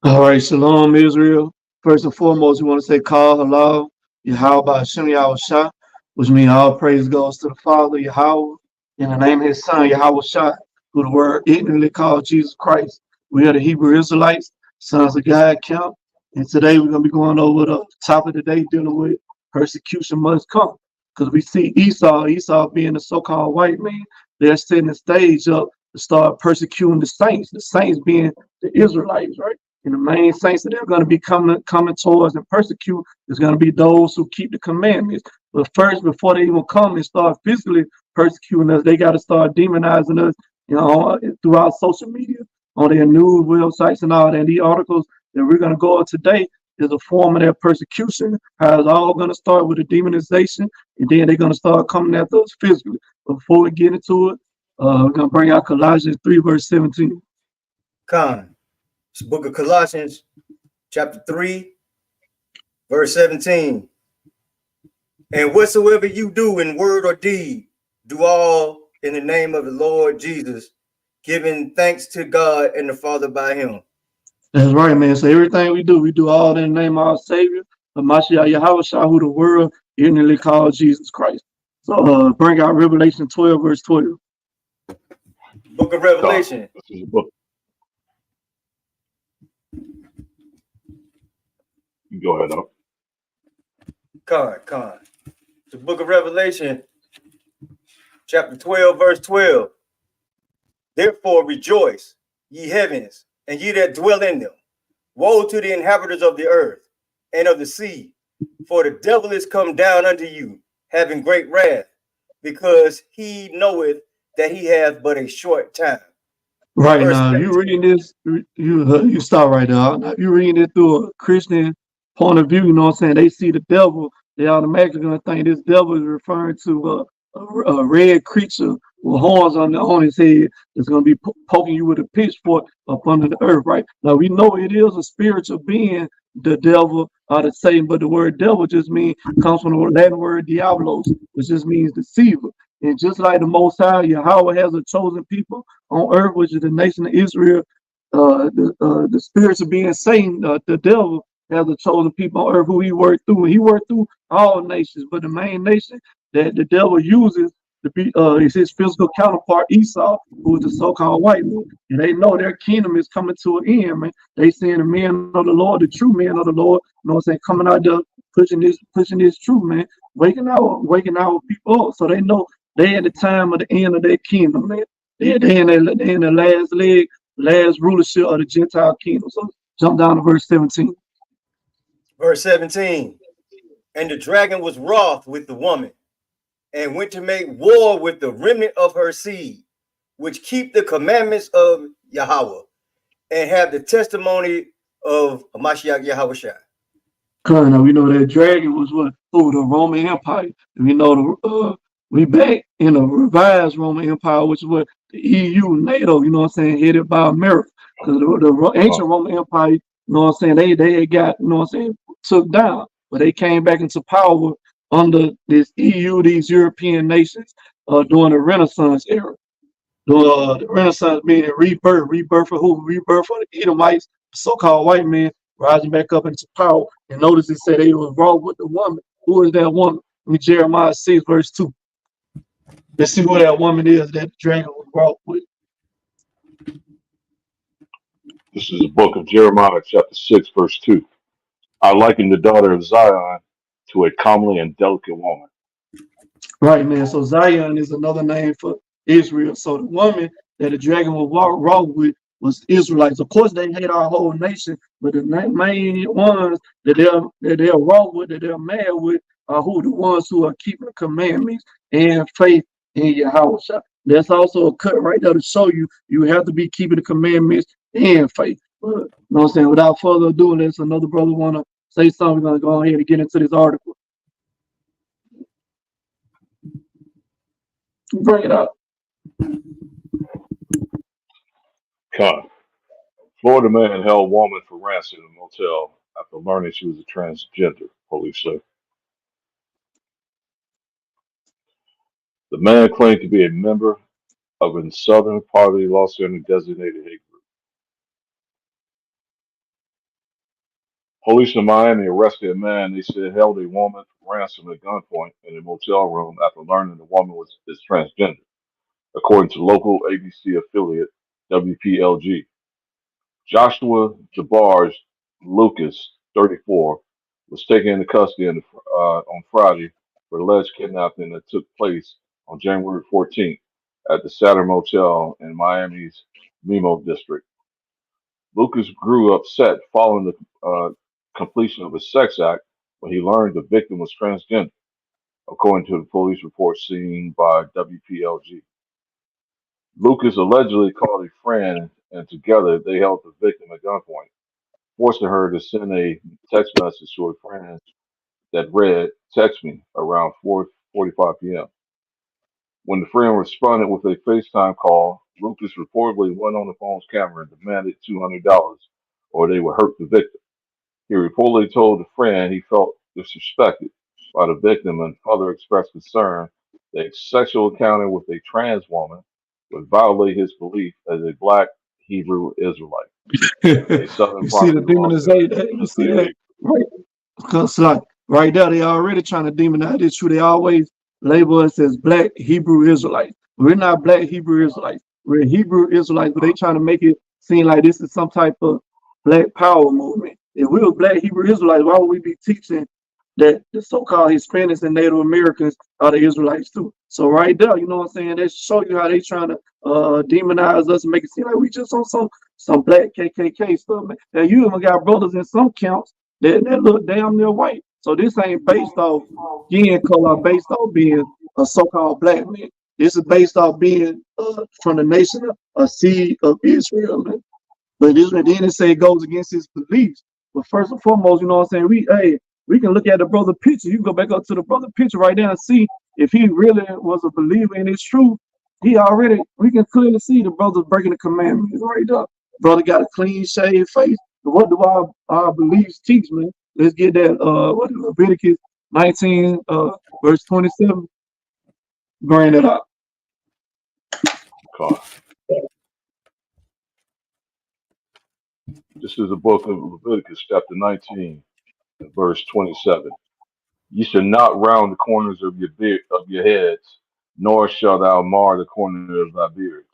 All right, Shalom, Israel. First and foremost, we want to say Call Halal, Yahweh Hashem Yahweh Shah, which means all praise goes to the Father, Yahweh, in the name of his Son, Yahweh Shah, who the word ignorantly called Jesus Christ. We are the Hebrew Israelites, sons of God count. And today we're going to be going over the topic of the day dealing with persecution must come. Because we see Esau being the so-called white man, they're setting the stage up to start persecuting the saints being the Israelites, right? And the main saints that they're going to be coming towards and persecute is going to be those who keep the commandments. But first, before they even come and start physically persecuting us, they got to start demonizing us, throughout social media, on their news websites and all that. And these articles that we're going to go on today is a form of their persecution. How it's all going to start with a demonization, and then they're going to start coming after us physically. But before we get into it, we're going to bring out Colossians 3, verse 17. Khan. It's the book of Colossians, chapter 3, verse 17. And whatsoever you do in word or deed, do all in the name of the Lord Jesus, giving thanks to God and the Father by him. That's right, man. So everything we do all in the name of our Savior, of Mashiach Yahweh Shah, who the world ignorantly called Jesus Christ. So bring out Revelation 12, verse 12. Book of Revelation. This is a book. You go ahead up. Khan. The book of Revelation, chapter 12, verse 12. Therefore rejoice, ye heavens, and ye that dwell in them. Woe to the inhabitants of the earth and of the sea, for the devil is come down unto you, having great wrath, because he knoweth that he hath but a short time. Right now, you reading this, you start right there. Now, you reading it through a Christian point of view, you know what I'm saying? They see the devil, they automatically gonna think this devil is referring to a red creature with horns on his head that's gonna be poking you with a pitchfork up under the earth, right? Now we know it is a spiritual being, the devil or the Satan, but the word devil just comes from the Latin word diabolos, which just means deceiver. And just like the Most High, Yahweh has a chosen people on earth, which is the nation of Israel. The spirits of being Satan, the devil, has a chosen people on earth who he worked through. And he worked through all nations, but the main nation that the devil uses to be is his physical counterpart Esau, who is the so-called white man. And they know their kingdom is coming to an end, man. They seeing the men of the Lord, the true men of the Lord, you know what I'm saying, coming out there pushing this truth, man, waking our people up. So they know they at the time of the end of their kingdom, man. They in the last leg, last rulership of the Gentile kingdom. So jump down to verse 17. Verse 17. And the dragon was wroth with the woman, and went to make war with the remnant of her seed, which keep the commandments of Yahweh, and have the testimony of Mashiach Yahweh Shai. Now we know that dragon was what? Oh, the Roman Empire. And we know we back in a revised Roman Empire, which is what the EU, NATO, you know what I'm saying, headed by America. Because the ancient Roman Empire, you know what I'm saying, they got, you know what I'm saying, took down. But they came back into power under this EU, these European nations, during the Renaissance era. The Renaissance meaning rebirth for who? Rebirth for the Edomites, so-called white men rising back up into power. And notice it said they were wrong with the woman. Who is that woman? Jeremiah 6, verse 2. Let's see who that woman is that the dragon was wrought with. This is the book of Jeremiah, chapter 6, verse 2. I liken the daughter of Zion to a comely and delicate woman. Right, man. So Zion is another name for Israel. So the woman that the dragon was wrought with was Israelites. Of course, they hate our whole nation, but the main ones that they're wrought with, that they're mad with, are who? The ones who are keeping the commandments and faith in Yahweh. That's also a cut right there to show you have to be keeping the commandments and faith. But, you know what I'm saying? Without further ado, unless another brother want to say something, we're going to go ahead and get into this article. Bring it up. Con. Florida man held woman for ransom in a motel after learning she was a transgender, police say. The man claimed to be a member of a Southern Poverty Law Center designated hate group. Police in Miami arrested a man they said held a woman for ransom at gunpoint in a motel room after learning the woman is transgender, according to local ABC affiliate WPLG. Joshua Jabars Lucas, 34, was taken into custody on Friday for alleged kidnapping that took place on January 14th at the Saturn Motel in Miami's Mimo district. Lucas grew upset following the completion of a sex act when he learned the victim was transgender, according to the police report seen by WPLG. Lucas allegedly called a friend and together they held the victim at gunpoint, forcing her to send a text message to a friend that read, "Text me," around 4:45 p.m. When the friend responded with a FaceTime call, Lucas reportedly went on the phone's camera and demanded $200 or they would hurt the victim. He reportedly told the friend he felt disrespected by the victim and further expressed concern that sexual encounter with a trans woman would violate his belief as a black Hebrew Israelite. A Southern You see the property law demonization. You see that, right? Because like right there, they already trying to demonize. It's true. They always label us as black Hebrew Israelites. We're not black Hebrew Israelites. We're Hebrew Israelites, but they trying to make it seem like this is some type of black power movement. If we were black Hebrew Israelites, why would we be teaching that the so-called Hispanics and Native Americans are the Israelites too? So right there, you know what I'm saying? They show you how they trying to demonize us and make it seem like we just on some black KKK stuff, man. Now you even got brothers in some counts that look damn near white. So this ain't based off skin color, based off being a so-called black man. This is based off being from the nation of a seed of Israel, man. But this then it say it goes against his beliefs. But first and foremost, you know what I'm saying? We can look at the brother picture. You can go back up to the brother picture right there and see if he really was a believer in his truth. We can clearly see the brother breaking the commandments right there. Brother got a clean shaved face. What do our beliefs teach, man? Let's get that what is Leviticus 19 verse 27. Bring it up. This is the book of Leviticus, chapter 19, verse 27. You shall not round the corners of your heads, nor shalt thou mar the corner of thy beards.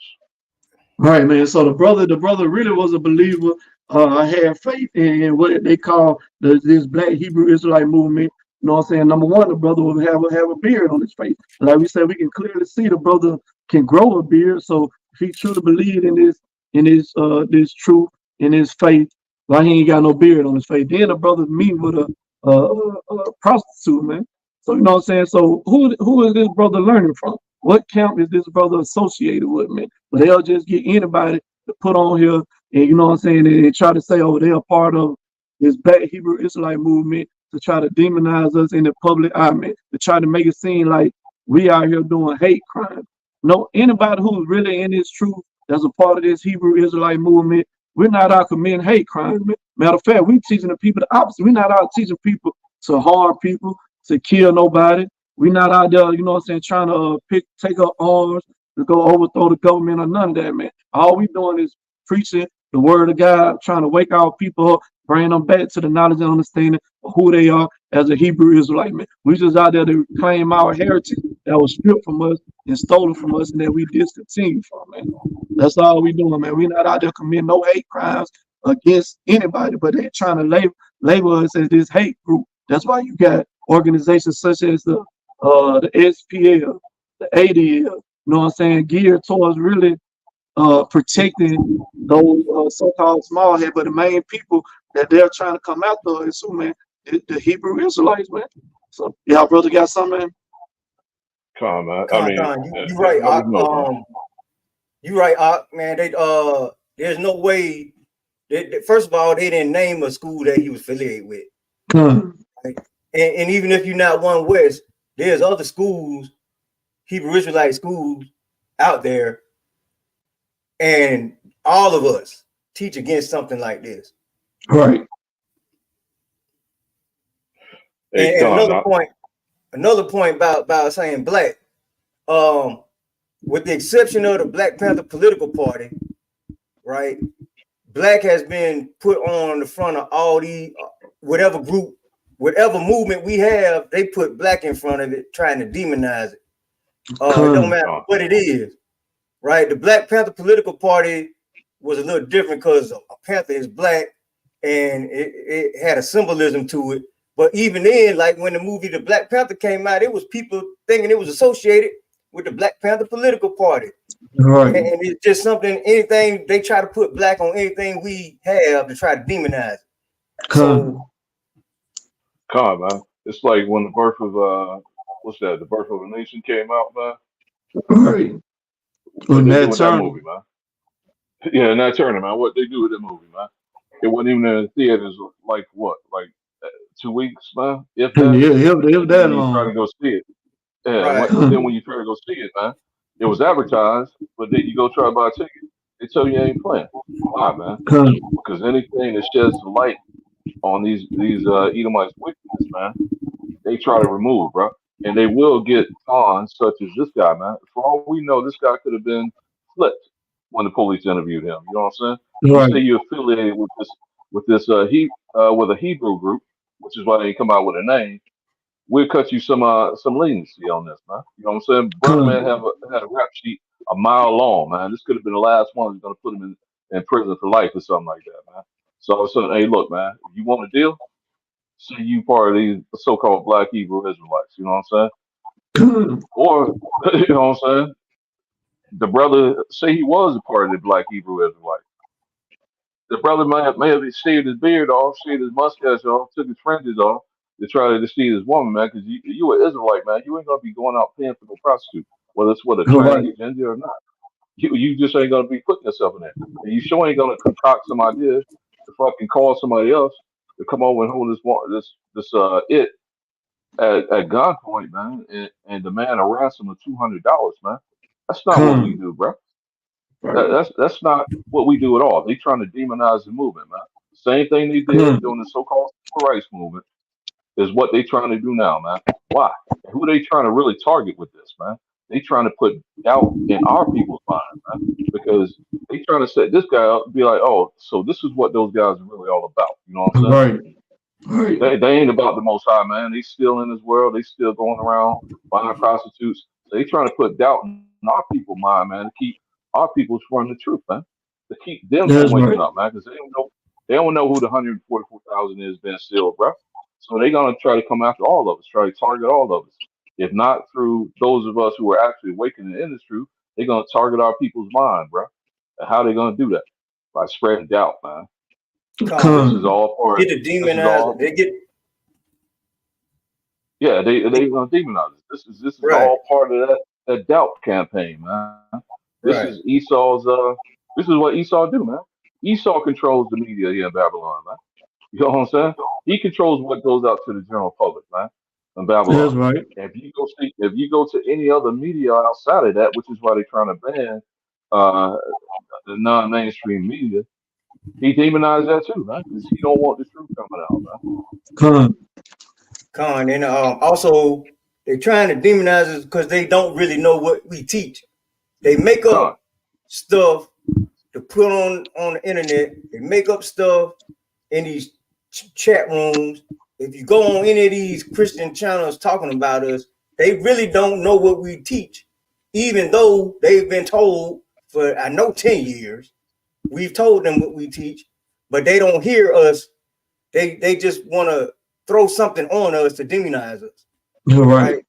Right, man. So the brother really was a believer. Had faith in what they call this Black Hebrew Israelite movement. You know what I'm saying? Number one, the brother would have a beard on his face. Like we said, we can clearly see the brother can grow a beard. So if he truly believed in this truth, in his faith, why he ain't got no beard on his face? Then the brother meet with a prostitute, man. So you know what I'm saying? So who is this brother learning from? What camp is this brother associated with, man? But they'll just get anybody to put on here, and you know what I'm saying, and try to say, oh, they're a part of this Black Hebrew Israelite movement to try to demonize us in the public eye, man, to try to make it seem like we out here doing hate crime. No, anybody who's really in this truth, that's a part of this Hebrew Israelite movement, we're not out committing hate crime. Matter of fact, we're teaching the people the opposite. We're not out teaching people to harm people, to kill nobody. We're not out there, you know what I'm saying, trying to take up arms to go overthrow the government or none of that, man. All we doing is preaching the word of God, trying to wake our people up, bring them back to the knowledge and understanding of who they are as a Hebrew Israelite, man. We just out there to claim our heritage that was stripped from us and stolen from us and that we discontinued from, man. That's all we doing, man. We're not out there committing no hate crimes against anybody, but they're trying to label us as this hate group. That's why you got organizations such as the SPL, the ADL, you know what I'm saying, geared towards really protecting those so-called small head, but the main people that they're trying to come after is who, man? The Hebrew Israelites, man. So y'all brother got something, man? Come on, you right. You right, man. There's no way. First of all, they didn't name a school that he was affiliated with. Right? And even if you're not One West, there's other schools, Hebrew Israelite schools out there, and all of us teach against something like this. Right. Hey, and another point about saying black, with the exception of the Black Panther political party, right? Black has been put on the front of all these whatever group, whatever movement we have, they put black in front of it, trying to demonize it. It don't matter what it is, right? The Black Panther political party was a little different because a panther is black and it had a symbolism to it. But even then, like when the movie The Black Panther came out, it was people thinking it was associated with the Black Panther political party. Right. And it's just something, anything they try to put black on anything we have to try to demonize it. So, man. It's like when the birth of what's that? The Birth of a Nation came out, man. Right. What they do with that movie, man? Yeah, Nat Turner, man. What they do with that movie, man? It wasn't even in the theaters. Like what? Like 2 weeks, man. If that, if that long. Try to go see it. Yeah. Right. Then when you try to go see it, man, it was advertised, but then you go try to buy a ticket, they tell you ain't playing. Why, man? Because anything that sheds light on these Edomites' wickedness, man, they try to remove, bro. And they will get cons such as this guy, man. For all we know, this guy could have been flipped when the police interviewed him. You know what I'm saying? Right. You say you're affiliated with a Hebrew group, which is why they come out with a name. We'll cut you some leniency on this, man. You know what I'm saying? Brother man had a rap sheet a mile long, man. This could have been the last one who's gonna put him in prison for life or something like that, man. So hey, look, man, if you want a deal, say you part of these so-called Black Hebrew Israelites. You know what I'm saying? Or you know what I'm saying? The brother say he was a part of the Black Hebrew Israelites. The brother may have shaved his beard off, shaved his mustache off, took his fringes off to try to deceive this woman, man. Because you an Israelite, man. You ain't gonna be going out paying for no prostitute, whether it's with a transgender or not. You just ain't gonna be putting yourself in there. And you sure ain't gonna concoct some idea to fucking call somebody else to come over and hold this it at gunpoint, man, and demand a ransom of $200, man. That's not what we do, bro. That's not what we do at all. They trying to demonize the movement, man. Same thing they did during the so-called civil rights movement is what they trying to do now, man. Why? Who they trying to really target with this, man? They trying to put doubt in our people's mind, man, because they trying to set this guy up and be like, oh, so this is what those guys are really all about. You know what I'm saying? Right. They ain't about the Most High, man. They still in this world. They still going around buying prostitutes. So they trying to put doubt in our people's mind, man, to keep our people from the truth, man. To keep them from waking up, man, because they don't know who the 144,000 is being sealed, bro. So they're gonna try to come after all of us, try to target all of us. If not through those of us who are actually awakening in this truth, they're gonna target our people's mind, bro. And how they gonna do that? By spreading doubt, man. This is all part. Get the demonizer. They get. Yeah, they gonna demonize it. This is all part of that doubt campaign, man. This is Esau's. This is what Esau do, man. Esau controls the media here in Babylon, man. You know what I'm saying? He controls what goes out to the general public, man. In Babylon. That's right. If you go to any other media outside of that, which is why they're trying to ban the non-mainstream media, he demonized that too, man, because he don't want the truth coming out, man. And also they're trying to demonize us because they don't really know what we teach. They make up stuff to put on the internet. They make up stuff in these chat rooms. If you go on any of these Christian channels talking about us, they really don't know what we teach, even though they've been told for 10 years. We've told them what we teach, but they don't hear us. They just want to throw something on us to demonize us. Right.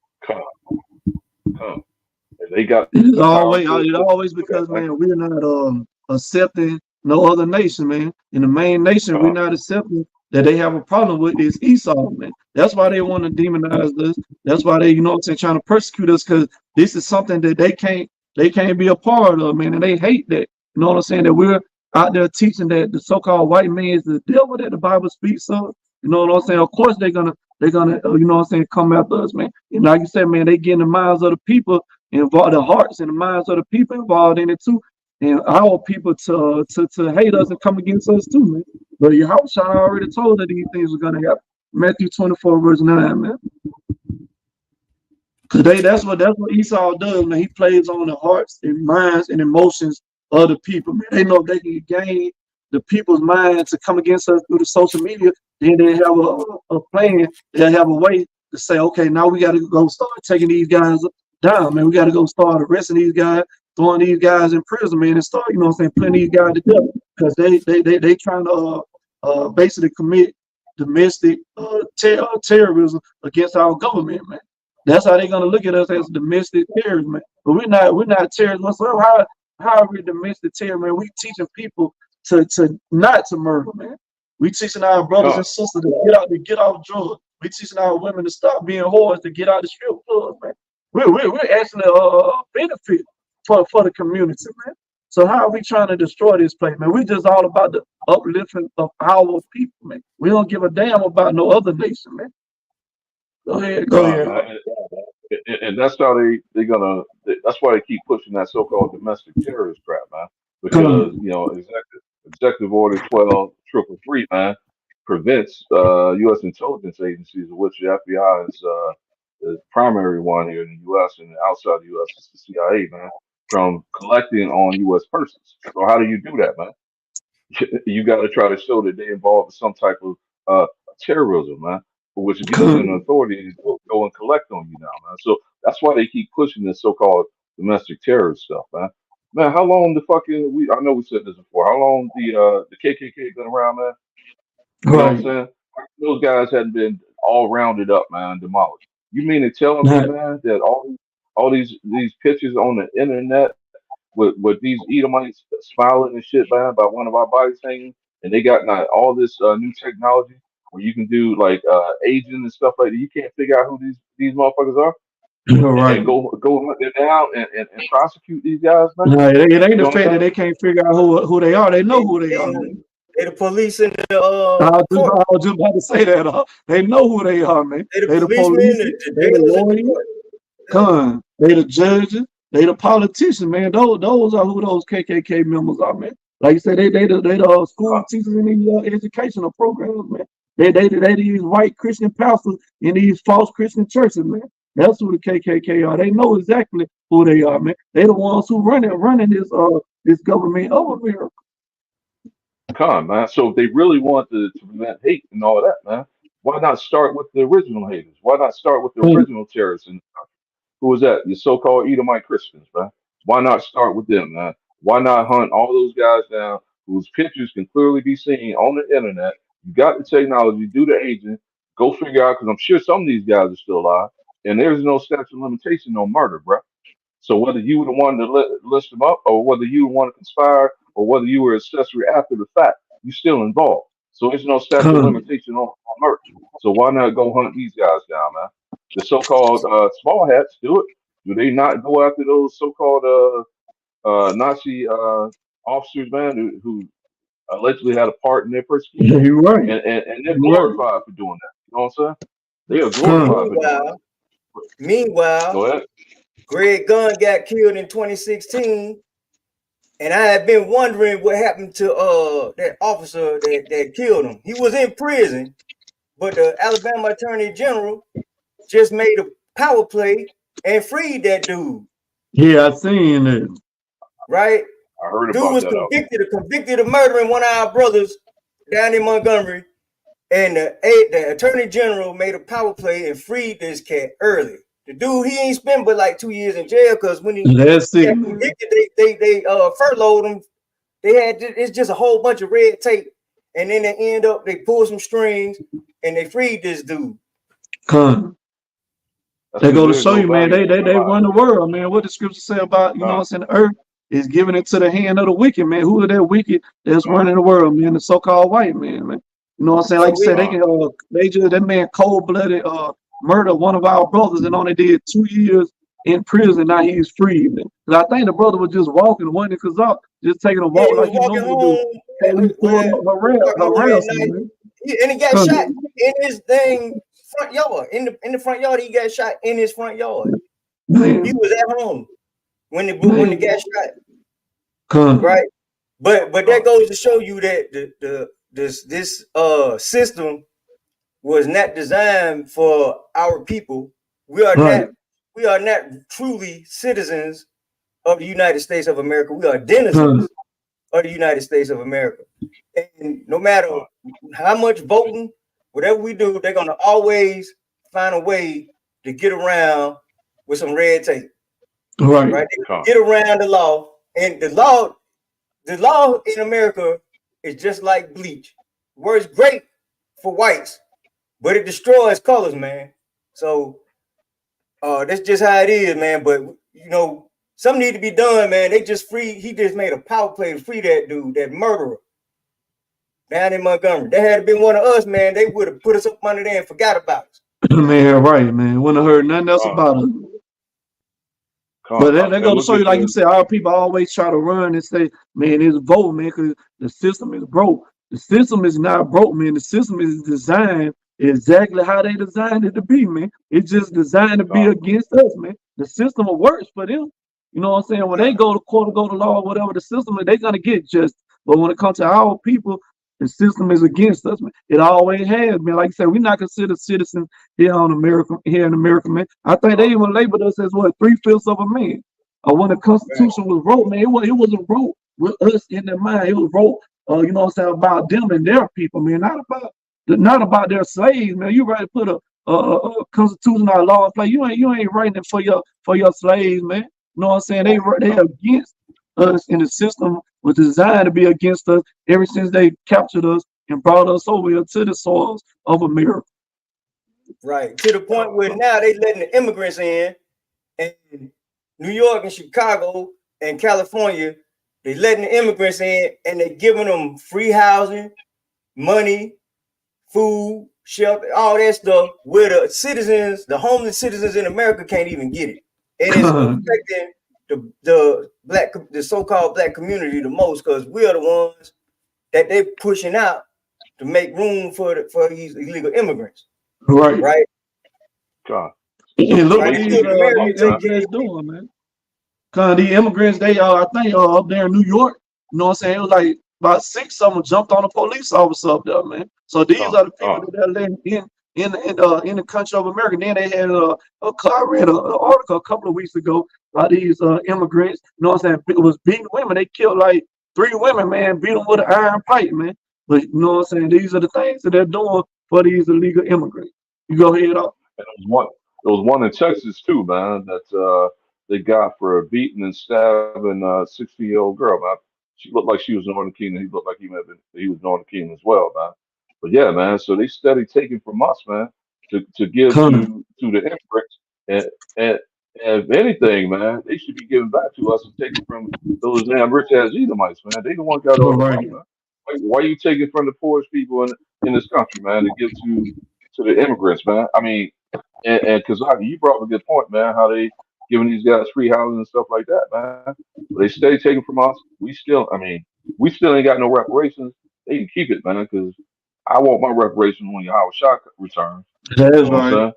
They got it always because, man, we're not accepting no other nation, man. In the main nation, we're not accepting that they have a problem with is Esau, man. That's why they want to demonize us. That's why they, you know what I'm saying, trying to persecute us, because this is something that they can't be a part of, man, and they hate that. You know what I'm saying? That we're out there teaching that the so-called white man is the devil that the Bible speaks of. You know what I'm saying? Of course they're gonna, you know what I'm saying, come after us, man. And like you said, man, they get in the minds of the people involved, the hearts and the minds of the people involved in it too. And our people to hate us and come against us too, man. But Yahushua already told that these things were gonna happen. Matthew 24 verse 9, man. Today, that's what Esau does, man. He plays on the hearts and minds and emotions of the people, man. They know they can gain the people's mind to come against us through the social media, then they have a plan, they have a way to say, okay, now we got to go start taking these guys down, man. We got to go start arresting these guys, throwing these guys in prison, man, and start, putting these guys together, because they trying to basically commit domestic terrorism against our government, man. That's how they're gonna look at us, as domestic terrorists, man. But we're not terrorists whatsoever. How are we domestic terrorists, man? We teaching people to not to murder, man. We teaching our brothers and sisters to get off drugs. We teaching our women to stop being whores, to get out the strip clubs, man. We're actually benefit for the community, man. So how are we trying to destroy this place, man? We just all about the uplifting of our people, man. We don't give a damn about no other nation, man. Go ahead. Man. And that's how that's why they keep pushing that so-called domestic terrorist crap, man. Because Executive Order 12333, man, prevents U.S. intelligence agencies, of which the FBI is the primary one here in the U.S. and outside the U.S. is the CIA, man, from collecting on U.S. persons. So how do you do that, man? You got to try to show that they involved in some type of terrorism, man, for which government authorities will go and collect on you now, man. So that's why they keep pushing this so-called domestic terrorist stuff, man. Man, how long the fucking I know we said this before. How long the KKK been around, man? You know what I'm saying? Those guys hadn't been all rounded up, man, demolished. You mean to tell me, man, that all these pictures on the internet with these Edomites smiling and shit, man, about one of our bodies hanging, and they got all this new technology where you can do like aging and stuff like that. You can't figure out who these motherfuckers are. Right. And go hunt them down and prosecute these guys, man. No, it ain't the fact that they can't figure out who they are. They know who they are. They the police in the I was just about to say that. They know who they are, man. They the police, they the lawyers, they the judges, they the politicians, man. Those are who those KKK members are, man. Like you said, they the school teachers in these educational programs, man. They these white Christian pastors in these false Christian churches, man. That's who the KKK are. They know exactly who they are, man. They the ones who running this government of America. Man. So if they really want to prevent hate and all that, man, why not start with the original haters? Why not start with the original terrorists? And who was that? The so-called Edomite Christians, man. Why not start with them, man? Why not hunt all those guys down whose pictures can clearly be seen on the internet? You got the technology, do the agent, go figure out, because I'm sure some of these guys are still alive, and there's no statute of limitation on murder, bro. So whether you were the one to list them up, or whether you want to conspire, or whether you were accessory after the fact, you're still involved. So there's no statute of limitation on murder. So why not go hunt these guys down, man? The so-called small hats do it. Do they not go after those so-called Nazi officers, man, who allegedly had a part in their persecution? Yeah, you're right. And they're glorified for doing that. You know what I'm saying? They are glorified for doing that. Meanwhile, go ahead. Greg Gunn got killed in 2016, and I have been wondering what happened to that officer that killed him. He was in prison, but the Alabama Attorney General just made a power play and freed that dude. Yeah, I seen it. Right? I heard dude about was that. convicted of murdering one of our brothers down in Montgomery, and the Attorney General made a power play and freed this cat early. The dude, he ain't spent but like 2 years in jail, because when he got convicted, they furloughed him. It's just a whole bunch of red tape, and then they pull some strings and they freed this dude. They go to show you, man. They run the world, man. What the scriptures say about the earth is giving it to the hand of the wicked, man. Who are that wicked that's running the world, man? The so-called white man, man. You know what I'm saying? Like you said, that man cold-blooded murdered one of our brothers and only did 2 years in prison. Now he's free, man. I think the brother was just walking, wasn't it? Cause just taking a walk like he normally do. And he got shot in his front yard. In the front yard, he got shot in his front yard. Man. He was at home when the got shot. Right? But that goes to show you that this system was not designed for our people. We are not truly citizens of the United States of America. We are denizens of the United States of America. And no matter how much voting, whatever we do, they're gonna always find a way to get around with some red tape. Right. Right? Get around the law. And the law in America is just like bleach. Works great for whites, but it destroys colors, man. So that's just how it is, man. But you know, something need to be done, man. He just made a power play to free that dude, that murderer down in Montgomery. That had been one of us, man. They would have put us up under there and forgot about us. Man, right, man. Wouldn't have heard nothing else about it. But they're going to show you, like you said, our people always try to run and say, man, it's vote, man, because the system is broke. The system is not broke, man. The system is designed exactly how they designed it to be, man. It's just designed to be against us, man. The system works for them. You know what I'm saying? When they go to court or go to law or whatever, the system, they're going to get justice. But when it comes to our people, the system is against us, man. It always has, man. Like I said, we're not considered citizens here in America, man. I think they even labeled us as what, 3/5 of a man. When the Constitution was wrote, man, it wasn't wrote with us in their mind. It was wrote, you know what I'm saying, about them and their people, man. Not about their slaves, man. You ready to put a constitutional law in place? You ain't writing it for your slaves, man. You know what I'm saying? They against us, and the system was designed to be against us ever since they captured us and brought us over here to the soils of America. Right. To the point where now they letting the immigrants in, and New York and Chicago and California, they letting the immigrants in and they giving them free housing, money, food, shelter, all that stuff, where the homeless citizens in America can't even get it. And it's affecting the so-called black community the most, because we are the ones that they're pushing out to make room for these illegal immigrants. Right. God. And look what these immigrants doing, man. Cause the immigrants, they I think up there in New York, you know what I'm saying? It was like about 6 of them jumped on a police officer up there, man. So these are the people that they're letting in the country of America. Then they had I read an article a couple of weeks ago about these immigrants. You know what I'm saying? It was beating women. They killed like 3 women, man. Beat them with an iron pipe, man. But you know what I'm saying? These are the things that they're doing for these illegal immigrants. You go ahead up. And there was one in Texas too, man. That they got for beating and stabbing a 60-year-old girl, man. She looked like she was Northern Kingdom. He looked like he was Northern Kingdom as well, man. But yeah, man. So they steady taking from us, man, to give to the immigrants, and if anything, man, they should be giving back to us and taking from those damn rich ass Edomites, man. They the one got all the money, man. Why are you taking from the poorest people in this country, man, to give to the immigrants, man? I mean, and Kazaki, you brought up a good point, man. How they giving these guys free housing and stuff like that, man. But they stay taking from us. We still ain't got no reparations. They can keep it, man, because I want my reparations when Howard Shah returns. That is right.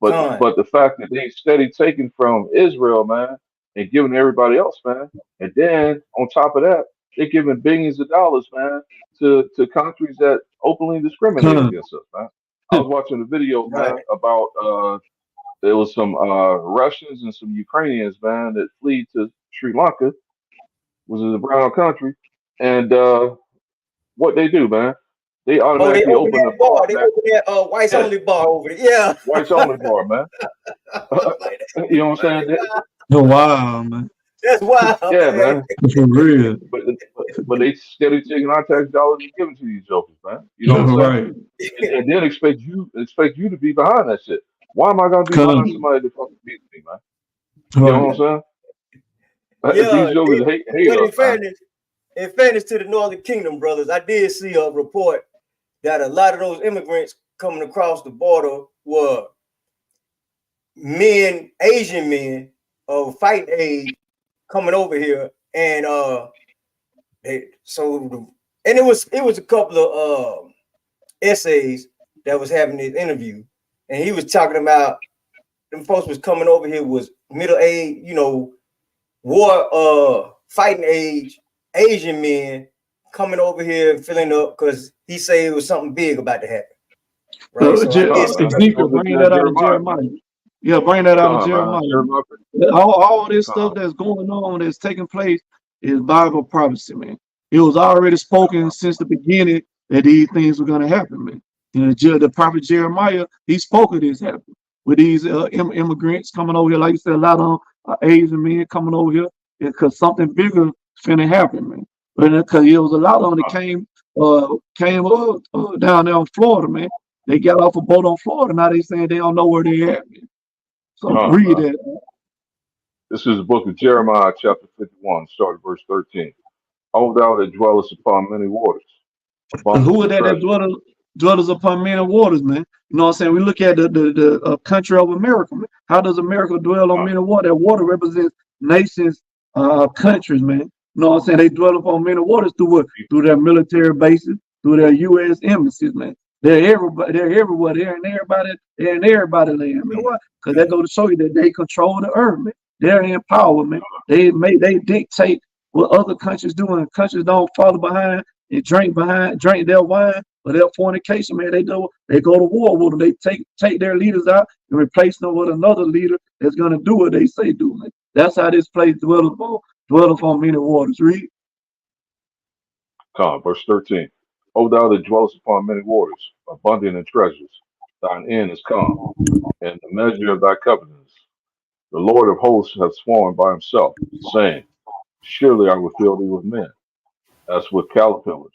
But the fact that they steady taking from Israel, man, and giving everybody else, man, and then on top of that, they're giving billions of dollars, man, to countries that openly discriminate against us, man. I was watching a video, man, about there was some Russians and some Ukrainians, man, that flee to Sri Lanka, which is a brown country, and what they do, man, they automatically open the bar. They open that whites only bar over there. Yeah, whites only bar, man. You know what I'm saying? Oh, wow, man. That's wild. Yeah, man. For real. But they steady taking our tax dollars and giving to these jokers, man. You know what I'm saying? And then expect you to be behind that shit. Why am I gonna be behind somebody that fucking beats me, man? You know what I'm saying? Yeah, these jokers hate us. In fairness to the Northern Kingdom, brothers, I did see a report that a lot of those immigrants coming across the border were Asian men of fighting age coming over here, and it was a couple of essays that was having this interview, and he was talking about them folks was coming over here was middle age, war fighting age Asian men coming over here and filling up because he said it was something big about to happen. Right? Ezekiel, bring that out of Jeremiah. Yeah, bring that out of Jeremiah. All this stuff that's going on, that's taking place, is Bible prophecy, man. It was already spoken since the beginning that these things were going to happen, man. You know, the prophet Jeremiah, he spoke of this happening with these immigrants coming over here. Like you said, a lot of Asian men coming over here because something bigger finna happen, man. Because it was a lot of them that came down there in Florida, man. They got off a boat on Florida. Now they saying they don't know where they at, man. So read that. This is the book of Jeremiah, chapter 51, start at verse 13. O thou that dwellest upon many waters. And who is that dwellers upon many waters, man? You know what I'm saying? We look at the country of America, man. How does America dwell on many waters? That water represents nations, countries, man. You know what I'm saying? They dwell upon many waters through what? Through their military bases, through their U.S. embassies, man. They're everywhere. They're everywhere. They're in everybody land, man. Why? Because that go to show you that they control the earth, man. They're in power, man. They dictate what other countries do, and countries don't follow behind and drink their wine or their fornication, man. They go to war with them. They take their leaders out and replace them with another leader that's gonna do what they say do, man. That's how this place dwell upon many waters. Read. Verse 13. O thou that dwellest upon many waters, abundant in treasures, thine end is come, and the measure of thy covenants. The Lord of hosts hath sworn by himself, saying, surely I will fill thee with men, as with caterpillars,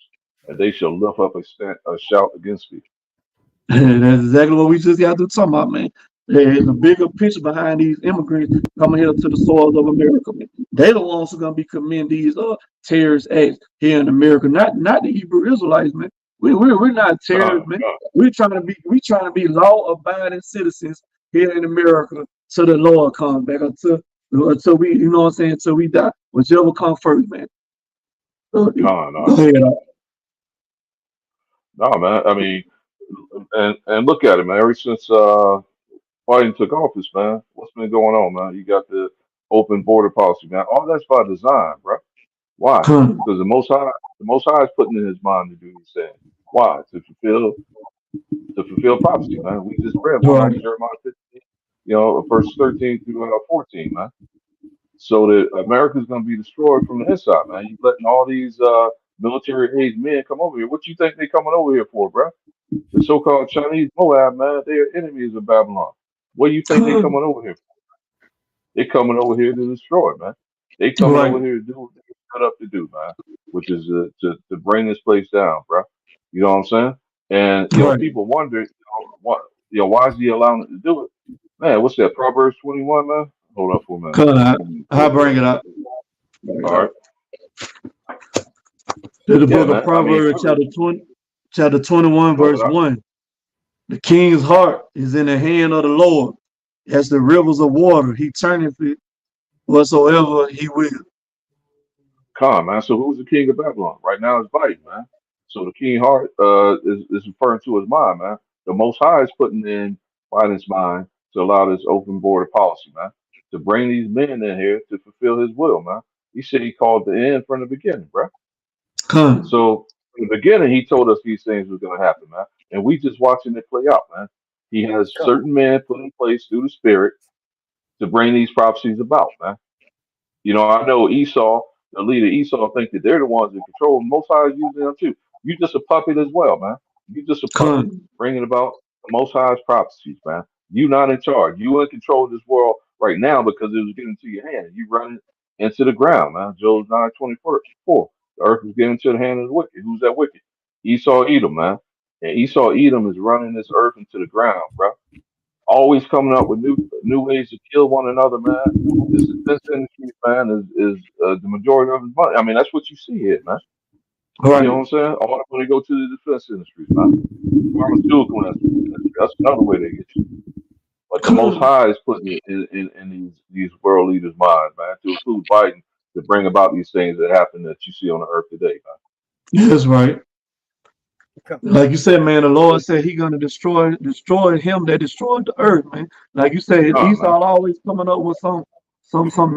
and they shall lift up a shout against thee. That's exactly what we just got to talk about, man. There's a bigger picture behind these immigrants coming here to the soil of America, man. They're the ones who are gonna be committing these terrorist acts here in America, not the Hebrew Israelites, man. We're not terrorists, man. We're trying to be law-abiding citizens here in America till the Lord comes back, until we, you know what I'm saying, until we die. Whichever comes first, man. No, man. I mean, and look at it, man. Ever since Biden took office, man, what's been going on, man? You got the open border policy, man. All that's by design, bro. Why? Because the Most High is putting in his mind to do these things. Why? To fulfill prophecy, man. We just read Jeremiah 15, verse 13 through 14, man. So that America's going to be destroyed from the inside, man. You letting all these military-aged men come over here. What you think they coming over here for, bro? The so-called Chinese Moab, man, they are enemies of Babylon. What do you think they coming over here for? They coming over here to destroy, man. They coming over here to do what they set up to do, man, which is to bring this place down, bro. You know what I'm saying? And people wonder, why is he allowing it to do it? Man, what's that? Proverbs 21, man. Hold up for a minute. I'll bring it up. All right. The book of Proverbs, chapter 21, verse 1. The king's heart is in the hand of the Lord, as the rivers of water. He turneth it whatsoever he will. Man. So who's the king of Babylon? Right now it's Biden, man. So the king heart is referring to his mind, man. The Most High is putting in Biden's mind to allow this open border policy, man, to bring these men in here to fulfill his will, man. He said he called the end from the beginning, bro. So in the beginning, he told us these things were going to happen, man. And we just watching it play out, man. He has certain men put in place through the Spirit to bring these prophecies about, man. You know, I know Esau, the leader Esau, think that they're the ones in control. Most High is using them too. You just a puppet as well, man. You just a puppet bringing about the Most High's prophecies, man. You not in charge. You in control of this world right now because it was getting into your hand. You running into the ground, man. Job 9:24. The earth is getting into the hand of the wicked. Who's that wicked? Esau Edom, man. And Esau Edom is running this earth into the ground, bro. Always coming up with new ways to kill one another, man. This defense industry, man, is the majority of his money. I mean, that's what you see here, man. Right. You know what I'm saying? All I'm going to go to the defense industries, man. Pharmaceutical industry. That's another way they get you. But the Most High is putting it in these world leaders' minds, man, to include Biden, to bring about these things that happen that you see on the earth today, man. That's right. Like you said, man, the Lord said He's gonna destroy him that destroyed the earth, man. Like you said, Esau always coming up with some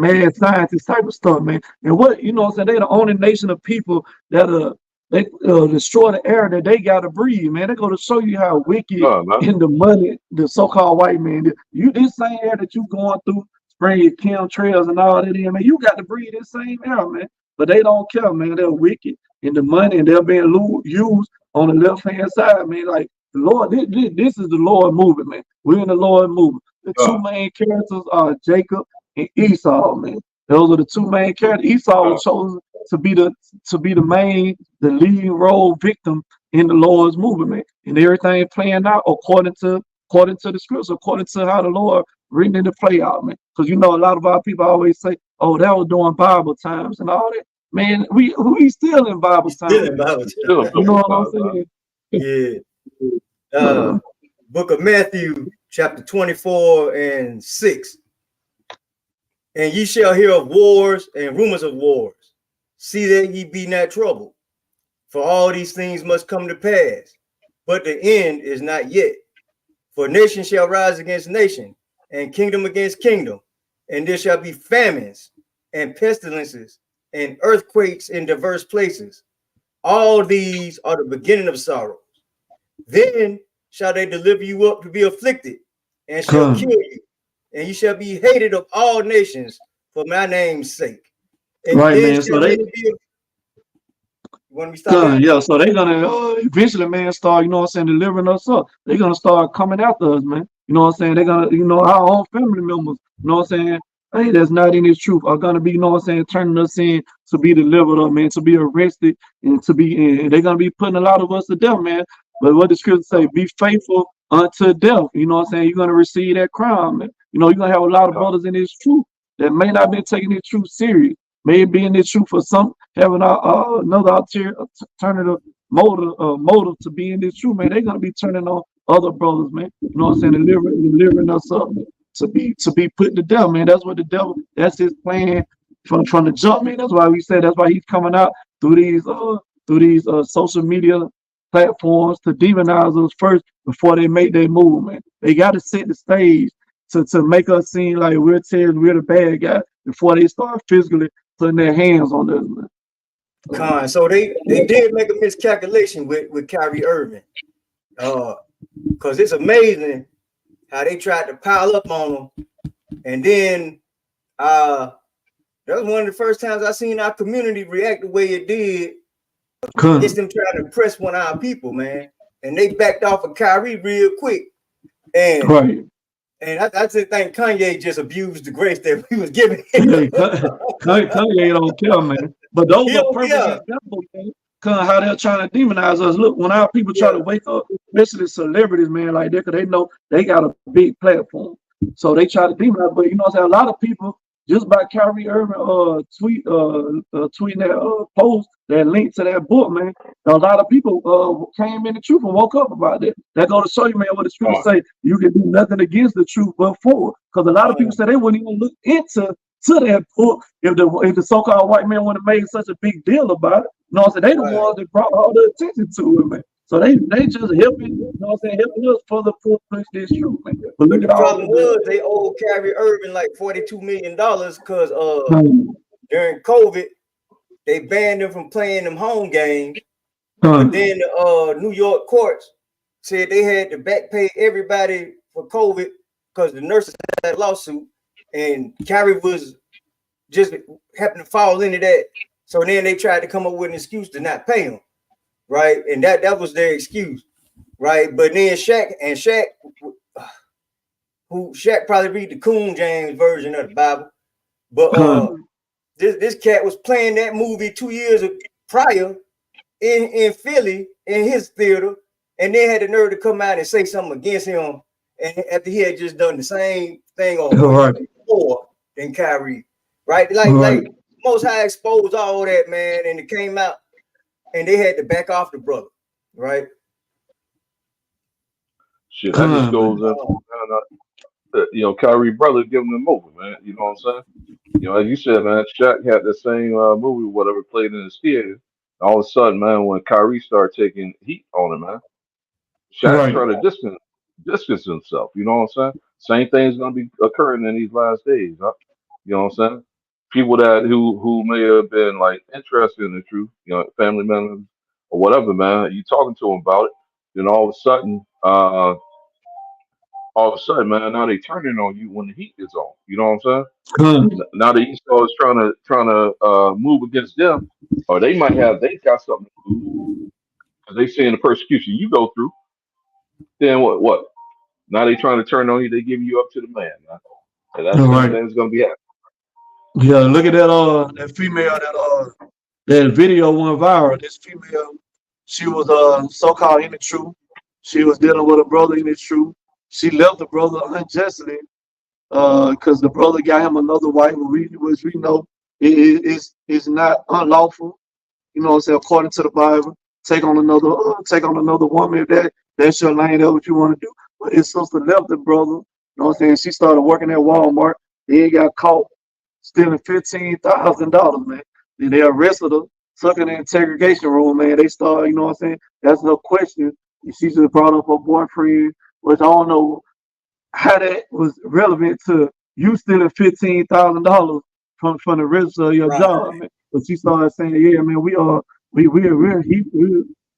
mad scientist type of stuff, man. And what you know, what I'm saying, they're the only nation of people that they destroy the air that they gotta breathe, man. They're gonna show you how wicked in the money the so-called white man. You this same air that you going through, spraying chemtrails and all that in, man. You got to breathe this same air, man. But they don't care, man. They're wicked. and the money, and they're being used on the left hand side, man. Like the Lord, this is the Lord movement, man. We're in the Lord movement. The two God, main characters are Jacob and Esau, man. Those are the two main characters. Esau God, was chosen the leading role victim in the Lord's movement, man. And everything playing out according to the scripts, according to how the Lord written in the play out, man. Because you know, a lot of our people always say, "Oh, that was during Bible times and all that." Man, we still in Bible He's still time. in Bible. still a You know double what I'm time, man. saying? Yeah. Book of Matthew, chapter 24 and 6. And ye shall hear of wars and rumors of wars. See that ye be not troubled, for all these things must come to pass, but the end is not yet. For nation shall rise against nation, and kingdom against kingdom, and there shall be famines and pestilences and earthquakes in diverse places. All these are the beginning of sorrows. Then shall they deliver you up to be afflicted, and shall kill you, and you shall be hated of all nations for my name's sake. And Right, then man. shall So they many be. When we stop there, yeah, so they're gonna eventually, man, start, you know what I'm saying, delivering us up. They're gonna start coming after us, man. You know what I'm saying? They're gonna, you know, our own family members, you know what I'm saying, hey, that's not in this truth, are gonna be, you know what I'm saying, turning us in to be delivered up, man, to be arrested and to be and they're gonna be putting a lot of us to death, man. But what the scripture say, be faithful unto death. You know what I'm saying? You're gonna receive that crown, man. You know, you're gonna have a lot of God, brothers in this truth that may not be taking this truth serious. May be in this truth for some having another alternative motive to be in this truth, man. They're gonna be turning on other brothers, man. You know what I'm saying? Delivering us up to be put to death, man. That's what the devil. That's his plan from the jump, man. That's why we said. That's why he's coming out through these social media platforms to demonize us first before they make their move, man. They got to set the stage to make us seem like we're terrorists, we're the bad guy before they start physically putting their hands on us, man. so they did make a miscalculation with Kyrie Irving. Because it's amazing how they tried to pile up on him. And then that was one of the first times I seen our community react the way it did. It's them trying to press one of our people, man. And they backed off of Kyrie real quick. And right. And I just think Kanye just abused the grace that we was giving him. Kanye don't care, man. But those are perfect examples, man. How they're trying to demonize us. Look, when our people try to wake up, especially celebrities, man, like that, because they know they got a big platform. So they try to demonize. But you know what I'm saying? A lot of people, just by Kyrie Irving tweeting that post, that link to that book, man, a lot of people came in the truth and woke up about that. That go to show you, man, what the scriptures say. You can do nothing against the truth but for it. Because a lot of people say they wouldn't even look into that book if the so-called white man would have made such a big deal about it. You know what I'm saying? They the ones that brought all the attention to it, man. So they just helping, you know what I'm saying, helping us further push this truth, man. But the problem was they owed Kyrie Irving like $42 million because during COVID, they banned him from playing them home games. But then New York courts said they had to back pay everybody for COVID because the nurses had a lawsuit, and Kyrie was just happened to fall into that. So then they tried to come up with an excuse to not pay him, right? And that was their excuse, right? But then Shaq probably read the King James version of the Bible, but this cat was playing that movie 2 years prior in Philly in his theater, and they had the nerve to come out and say something against him, and after he had just done the same thing on before than Kyrie, right? Like Most High exposed all that, man, and it came out, and they had to back off the brother, right? Shit, that just goes into Kyrie brother giving him over, man. You know what I'm saying? You know, as you said, man, Shaq had the same movie, whatever, played in his theater. All of a sudden, man, when Kyrie started taking heat on him, man, Shaq started distance himself. You know what I'm saying? Same thing is gonna be occurring in these last days, huh? You know what I'm saying? People that who may have been like interested in the truth, you know, family members or whatever, man, you talking to them about it, then all of a sudden, all of a sudden, man, now they turning on you when the heat is on. You know what I'm saying? Con, Now the Esau is trying to move against them, or they got something to lose because they seeing the persecution you go through. Then what? Now they trying to turn on you. They giving you up to the man. Man. And that's all the same right. thing that's gonna be happening. Yeah, look at that female that video went viral. This female, she was so-called in the truth. She was dealing with a brother in the truth. She left the brother unjustly because the brother got him another wife, which we know is not unlawful. You know what I'm saying? According to the Bible, take on another woman. If that's your lane, that's what you want to do. But his sister left the brother. You know what I'm saying? She started working at Walmart. Then got caught stealing $15,000, man. Then they arrested her, took her in the interrogation room, man. They started, you know what I'm saying? That's no question. She just brought up her boyfriend, which I don't know how that was relevant to you stealing $15,000 from the register of your Right. job, man. But she started saying, "Yeah, man, we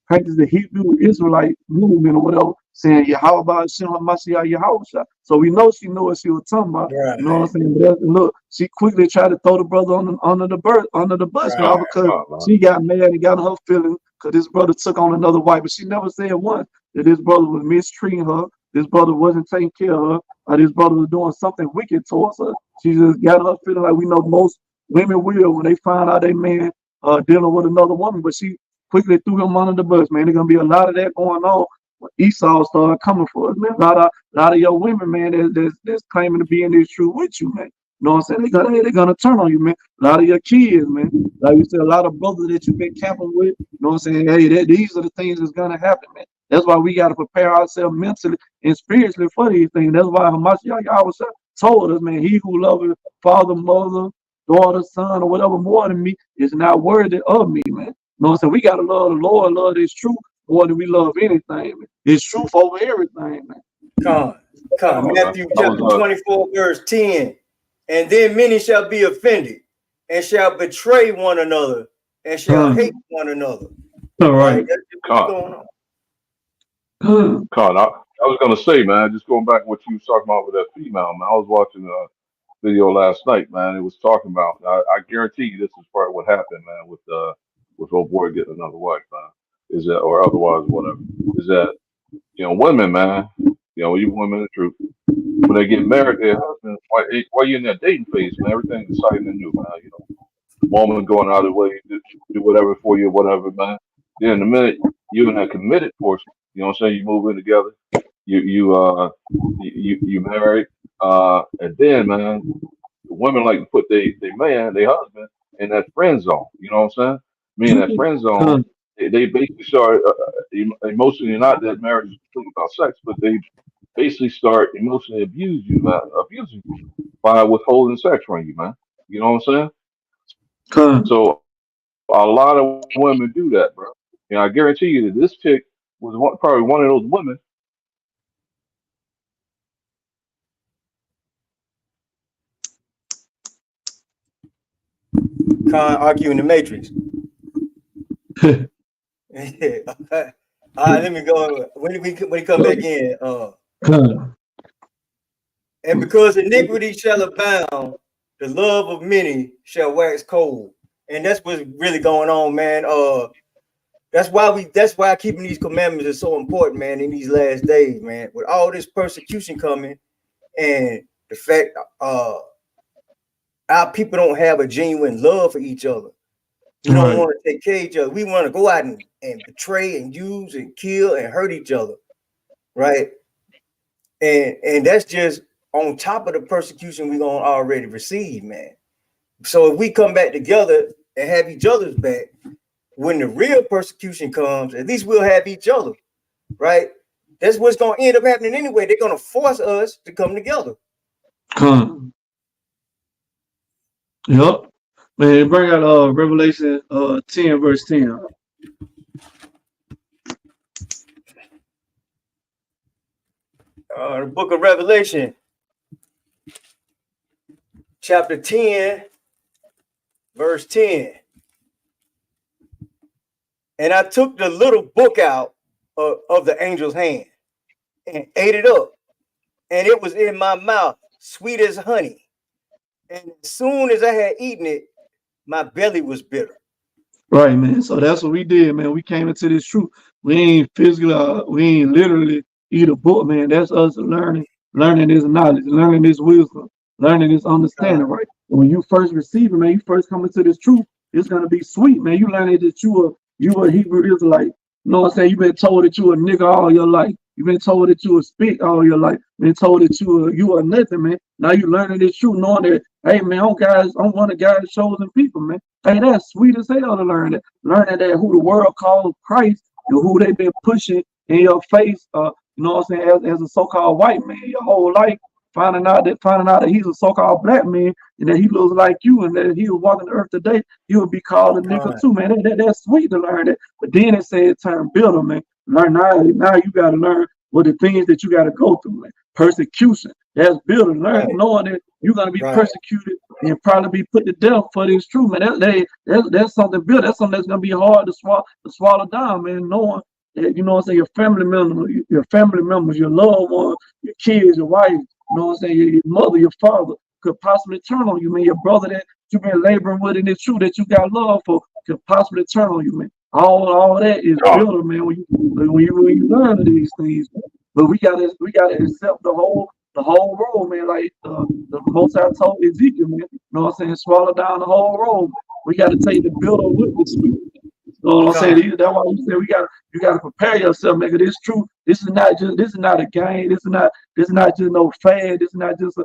practice the Hebrew Israelite movement or whatever." Saying, "Yeah, how about Shem Hamashiach Yahusha?" So we know she knew what she was talking about. You know what I'm Right. saying? But look, she quickly tried to throw the brother under the bus, Right. y'all, Come because on, man. she got mad and got her feelings because this brother took on another wife. But she never said once that this brother was mistreating her, this brother wasn't taking care of her, or this brother was doing something wicked towards her. She just got her feeling like we know most women will when they find out they man dealing with another woman. But she quickly threw him under the bus, man. There's gonna be a lot of that going on when Esau started coming for us, man. A lot of your women, man, that's claiming to be in this truth with you, man. You know what I'm saying? They're gonna turn on you, man. A lot of your kids, man. Like you said, a lot of brothers that you've been camping with, you know what I'm saying? Hey, these are the things that's gonna happen, man. That's why we gotta prepare ourselves mentally and spiritually for these things. That's why Hamashiach Yahweh told us, man, he who loves his father, mother, daughter, son, or whatever more than me is not worthy of me, man. You know what I'm saying? We gotta love the Lord, love this truth more than we love anything, man. It's truth over everything, man. Come. Come on, man. Matthew I chapter was 24, verse 10. And then many shall be offended and shall betray one another and shall hate one another. All Right? right. That's what's Con, going on. Con. I was gonna say, man, just going back to what you was talking about with that female, man. I was watching a video last night, man. It was talking about. I guarantee you, this is part of what happened, man, with old boy getting another wife, man. Is that or otherwise whatever? Is that women, man? You women, the truth. When they get married, their husband, while you're in that dating phase, man, everything's exciting and new, man. Woman going out of the way to do whatever for you, whatever, man. Then the minute you're in that committed portion, you know what I'm saying? You move in together, you married, and then, man, women like to put their husband in that friend zone. You know what I'm saying? Me in that friend zone, Con, they basically start emotionally not that marriage is completely about sex, but they basically start emotionally abusing you by withholding sex from you, man. You know what I'm saying? con, So a lot of women do that, bro. And I guarantee you that this chick was probably one of those women. Argue in the matrix. All right, let me go. When he come back in, con, and because iniquity shall abound, the love of many shall wax cold. And that's what's really going on, man. That's why keeping these commandments is so important, man, in these last days, man. With all this persecution coming and the fact our people don't have a genuine love for each other. We don't right. want to take care of each other. We want to go out and betray and use and kill and hurt each other, right? And that's just on top of the persecution we're gonna already receive, man. So if we come back together and have each other's back, when the real persecution comes, at least we'll have each other, right? That's what's gonna end up happening anyway. They're gonna force us to come together. Con. Yep. Man, bring out Revelation 10 verse 10. The book of Revelation, chapter 10, verse 10. And I took the little book out of the angel's hand and ate it up. and it was in my mouth, sweet as honey. And as soon as I had eaten it, my belly was bitter. Right, man. So that's what we did, man. We came into this truth. We ain't physically, we ain't literally eat a book, man. That's us learning this knowledge, learning this wisdom, learning this understanding, right? And when you first receive it, man, you first come into this truth, it's gonna be sweet, man. You learning that you a Hebrew Israelite. You know what I'm saying? You've been told that you a nigga all your life. You've been told that you a spit all your life. Been told that you are nothing, man. Now you learning this truth, knowing that, hey, man, I'm one of God's chosen people, man. Hey, that's sweet as hell to learn that. Learning that who the world calls Christ and who they've been pushing in your face, you know what I'm saying, as a so-called white man your whole life, finding out that he's a so-called black man and that he looks like you and that he was walking the earth today, he would be called a nigga too, man. That's sweet to learn that. But then it said turn bitter, man. Learn now you gotta learn what the things that you gotta go through, man. Persecution. That's bitter. Learn knowing that you're gonna be persecuted and probably be put to death for this truth, man. That's something bitter. That's something that's gonna be hard to swallow down, man. Knowing that, you know what I'm saying, your family members, your loved ones, your kids, your wife, you know what I'm saying, your mother, your father could possibly turn on you, man. Your brother that you've been laboring with and it's true that you got love for could possibly turn on you, man. All that is bitter, man, when you learn these things, man. But we gotta accept the whole road, man. Like the Most High told Ezekiel, man. You know what I'm saying? Swallow down the whole road. We gotta take the bitter with the sweet. You know what I'm saying? That's why we say you gotta prepare yourself, man. This truth. This is not a game. This is not just no fad. This is not just a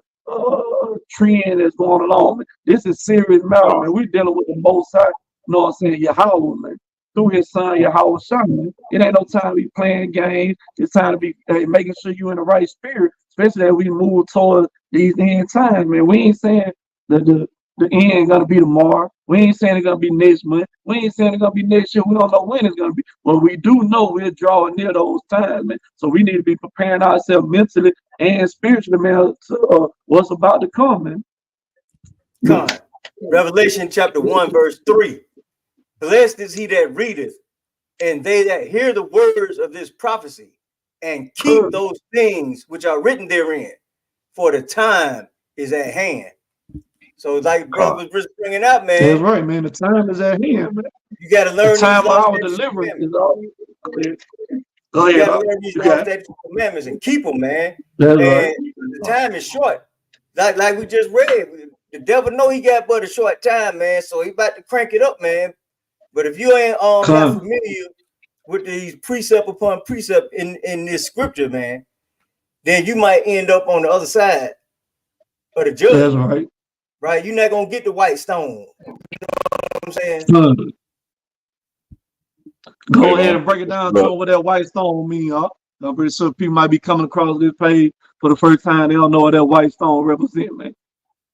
trend that's going along, man. This is serious matter, man. We're dealing with the Most High. You know what I'm saying? Yahweh, man. Through his son, Yahweh Shah, man. It ain't no time to be playing games. It's time to be making sure you're in the right spirit, especially as we move toward these end times, man. We ain't saying that the end gonna be tomorrow. We ain't saying it's gonna be next month. We ain't saying it's gonna be next year. We don't know when it's gonna be. But we do know we're drawing near those times, man. So we need to be preparing ourselves mentally and spiritually, man, to what's about to come, man. Come. Revelation chapter 1, verse 3. Blessed is he that readeth, and they that hear the words of this prophecy, and keep those things which are written therein, for the time is at hand. So, like brother was just bringing out, man. That's right, man. The time is at hand, man. You got to learn the time of our deliverance is all. Go ahead. You got to learn these laws, statutes, and commandments, and keep them, man. That's and right. The time is short, like we just read. The devil know he got but a short time, man. So he about to crank it up, man. But if you ain't not familiar with these precept upon precept in this scripture, man, then you might end up on the other side of the judgment. That's right. Right? You're not gonna get the white stone. You know what I'm saying? Go ahead and break it down to what that white stone mean, huh? I'm pretty sure people might be coming across this page for the first time. They don't know what that white stone represents, man.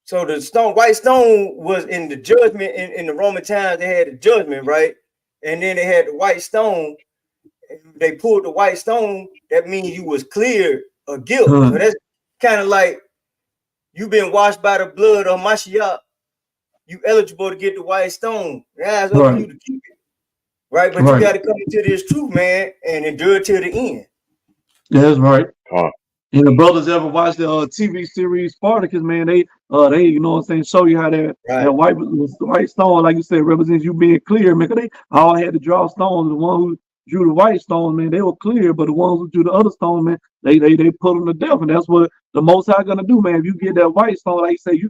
So the white stone was in the judgment in the Roman times. They had the judgment, right? And then they had the white stone. They pulled the white stone. That means you was cleared of guilt. So that's kind of like you've been washed by the blood of Mashiach. You eligible to get the white stone. That's up to you to keep it, right? But you got to come into this truth, man, and endure till the end. That's right. And the brothers ever watched the TV series Spartacus, man, they you know what I'm saying, show you how that white stone, like you said, represents you being clear, man. They all had to draw stones. The one who drew the white stone, man, they were clear, but the ones who drew the other stone, man, they put them to death. And that's what the Most High gonna do, man. If you get that white stone, like you say, you're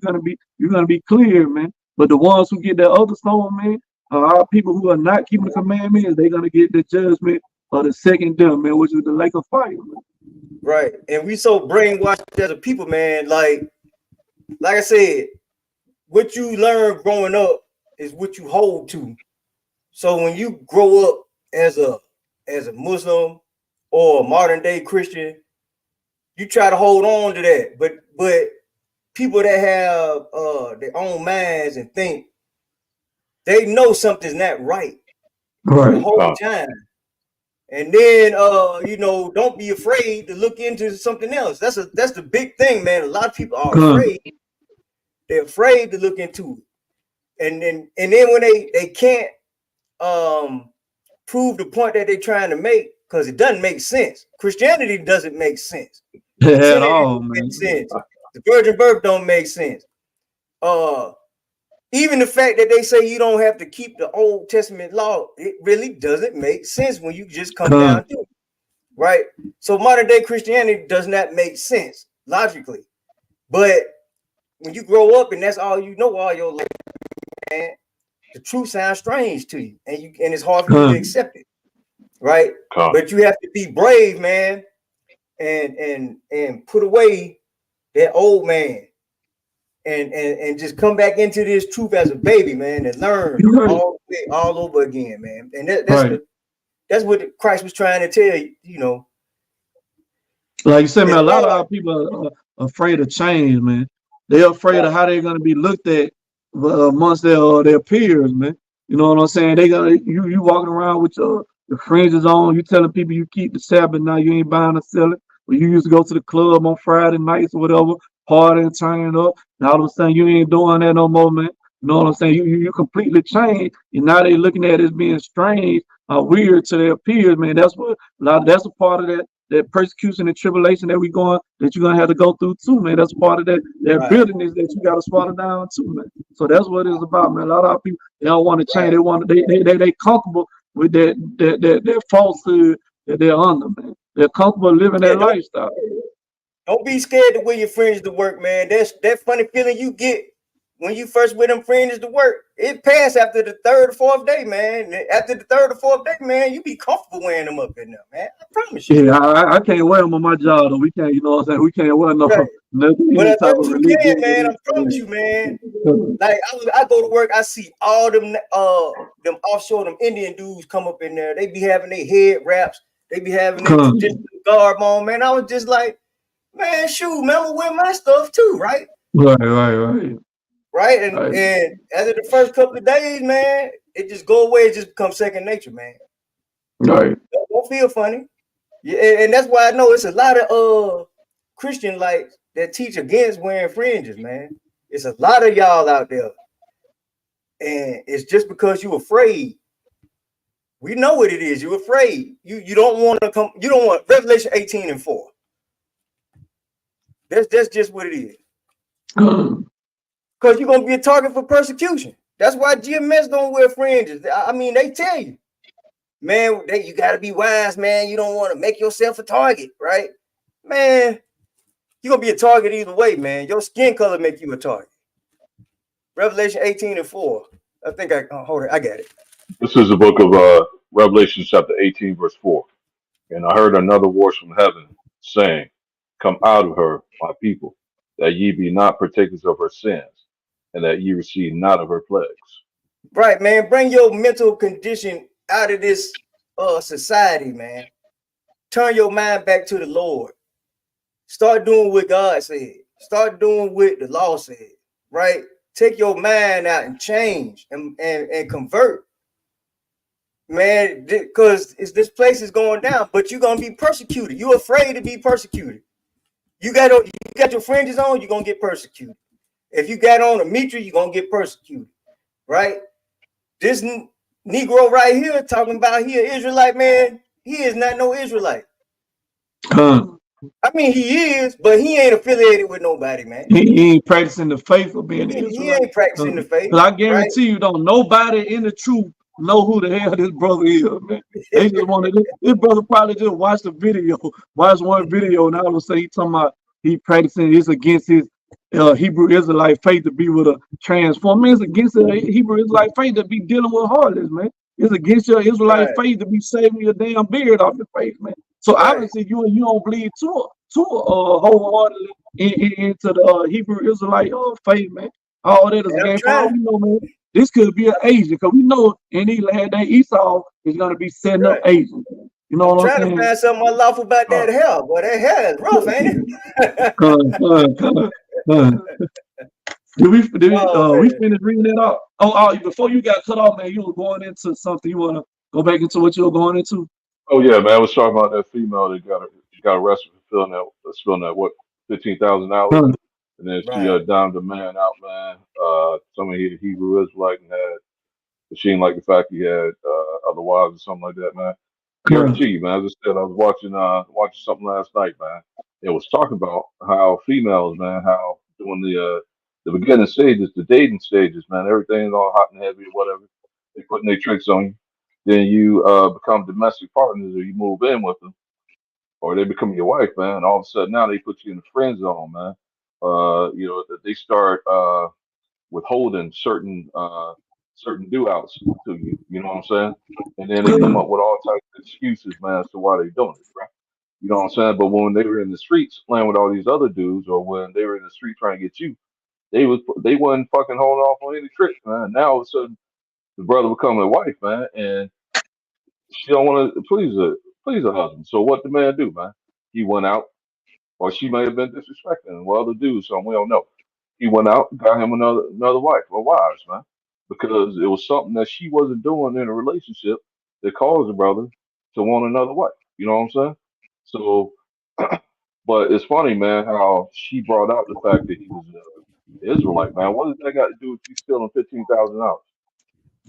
gonna be clear, man. But the ones who get that other stone, man, our people who are not keeping the commandments, they're gonna get the judgment of the second death, man, which is the lake of fire, man. Right. And we so brainwashed as a people, man. Like I said, what you learn growing up is what you hold to. So when you grow up as a Muslim or a modern day Christian, you try to hold on to that. But people that have their own minds and think, they know something's not right the whole time. And then you know, don't be afraid to look into something else. That's the big thing, man. A lot of people are afraid. They're afraid to look into it. And then when they can't prove the point that they're trying to make, because it doesn't make sense. Christianity doesn't make sense. At Trinity all, don't man. make sense. The virgin birth don't make sense. Even the fact that they say you don't have to keep the Old Testament law, it really doesn't make sense when you just come down to it, right? So modern day Christianity does not make sense logically. But when you grow up and that's all you know all your life, man, the truth sounds strange to you, and it's hard for you to accept it, right? But you have to be brave, man, and put away that old man and just come back into this truth as a baby, man, and learn all over again, man. And that's what Christ was trying to tell you, you know. Like you said, man, a lot of our people are afraid of change, man. They're afraid of how they're gonna be looked at amongst their peers, man. You know what I'm saying? They gonna you walking around with your fringes on, you telling people you keep the Sabbath, now you ain't buying or selling. But you used to go to the club on Friday nights or whatever, party and turning up. Now all of a sudden you ain't doing that no more, man. You know what I'm saying? You completely changed, and now they looking at it as being strange, weird to their peers, man. That's a part of that persecution and tribulation that you're gonna have to go through too, man. That's part of that bitterness that you gotta swallow down too, man. So that's what it's about, man. A lot of our people, they don't want to change. They comfortable with that falsehood that they're under, man. They're comfortable living that lifestyle. Don't be scared to wear your fringes to work, man. That's that funny feeling you get when you first wear them fringes to work. It passed after the third or fourth day, man. After the third or fourth day, man, you be comfortable wearing them up in there, man. I promise you. Yeah, I can't wear them on my job though. We can't, you know what I'm saying? We can't wear nothing. But I know you can, man. I promise you, man. Like I go to work, I see all them offshore, them Indian dudes come up in there. They be having their head wraps, they be having their traditional garb on, man. I was just like, man, shoot, man, I'm gonna wear my stuff too, right? Right. And after the first couple of days, man, it just go away. It just becomes second nature, man. Right. Don't feel funny. Yeah, and that's why I know it's a lot of Christian like that teach against wearing fringes, man. It's a lot of y'all out there, and it's just because you're afraid. We know what it is. You're afraid. You don't want to come. You don't want Revelation 18:4. That's just what it is. Because you're gonna be a target for persecution. That's why GMS don't wear fringes. I mean, they tell you, man, you gotta be wise, man. You don't want to make yourself a target, right? Man, you're gonna be a target either way, man. Your skin color make you a target. Revelation 18:4. I think hold it, I got it. This is the book of Revelation chapter 18, verse 4. And I heard another voice from heaven saying, come out of her, my people, that ye be not partakers of her sins, and that ye receive not of her plagues. Right, man. Bring your mental condition out of this society, man. Turn your mind back to the Lord. Start doing what God said. Start doing what the law said, right? Take your mind out and change and convert, man, because this place is going down, but you're going to be persecuted. You're afraid to be persecuted. You got your fringes on, you're going to get persecuted. If you got on a mitra, you're going to get persecuted, right? This Negro right here talking about he an Israelite, man, he is not no Israelite. I mean, he is, but he ain't affiliated with nobody, man. He ain't practicing the faith of being an Israelite. He ain't practicing the faith. I guarantee you, don't nobody in the truth know who the hell this brother is, man. They just wanted this brother probably just watched the video, watched one video, and all of a sudden he talking about he practicing it's against his Hebrew Israelite faith to be with a transform. Man, it's against the Hebrew Israelite faith to be dealing with harlots, man. It's against your Israelite faith to be saving your damn beard off your face, man. So obviously you don't believe too wholeheartedly into the Hebrew Israelite faith, man. All that is against all we know, man. This could be an Asian, because we know in these land that Esau is gonna be setting up Asian. You know what I'm saying? Trying to find something unlawful about that hair, boy. That hair is rough, ain't it? Did we finish reading that up? Oh, before you got cut off, man, you were going into something. You want to go back into what you were going into? Oh yeah, man. I was talking about that female that got arrested for spilling that what $15,000, and then she downed the man out, man. Some of the Hebrew Israelite and she didn't like the fact he had other wives or something like that, man. Guarantee you, man. As I said, I was watching something last night, man. it was talking about how females, man, how during the beginning stages, the dating stages, man, everything's all hot and heavy or whatever. They putting their tricks on you. Then you become domestic partners, or you move in with them, or they become your wife, man. All of a sudden now they put you in the friend zone, man. They start withholding certain do outs to you. You know what I'm saying? And then they come up with all types of excuses, man, as to why they're doing it, right? You know what I'm saying? But when they were in the streets playing with all these other dudes, or when they were in the street trying to get you, they wasn't fucking holding off on any tricks, man. Now all of a sudden the brother becoming a wife, man, and she don't want to please her husband. So what the man do, man? He went out, or she may have been disrespecting. Well, the dude, so we don't know. He went out, got him another wife or wives, man, because it was something that she wasn't doing in a relationship that caused the brother to want another wife. You know what I'm saying? So, but it's funny, man, how she brought out the fact that he was an Israelite, man. What does that got to do with you stealing $15,000?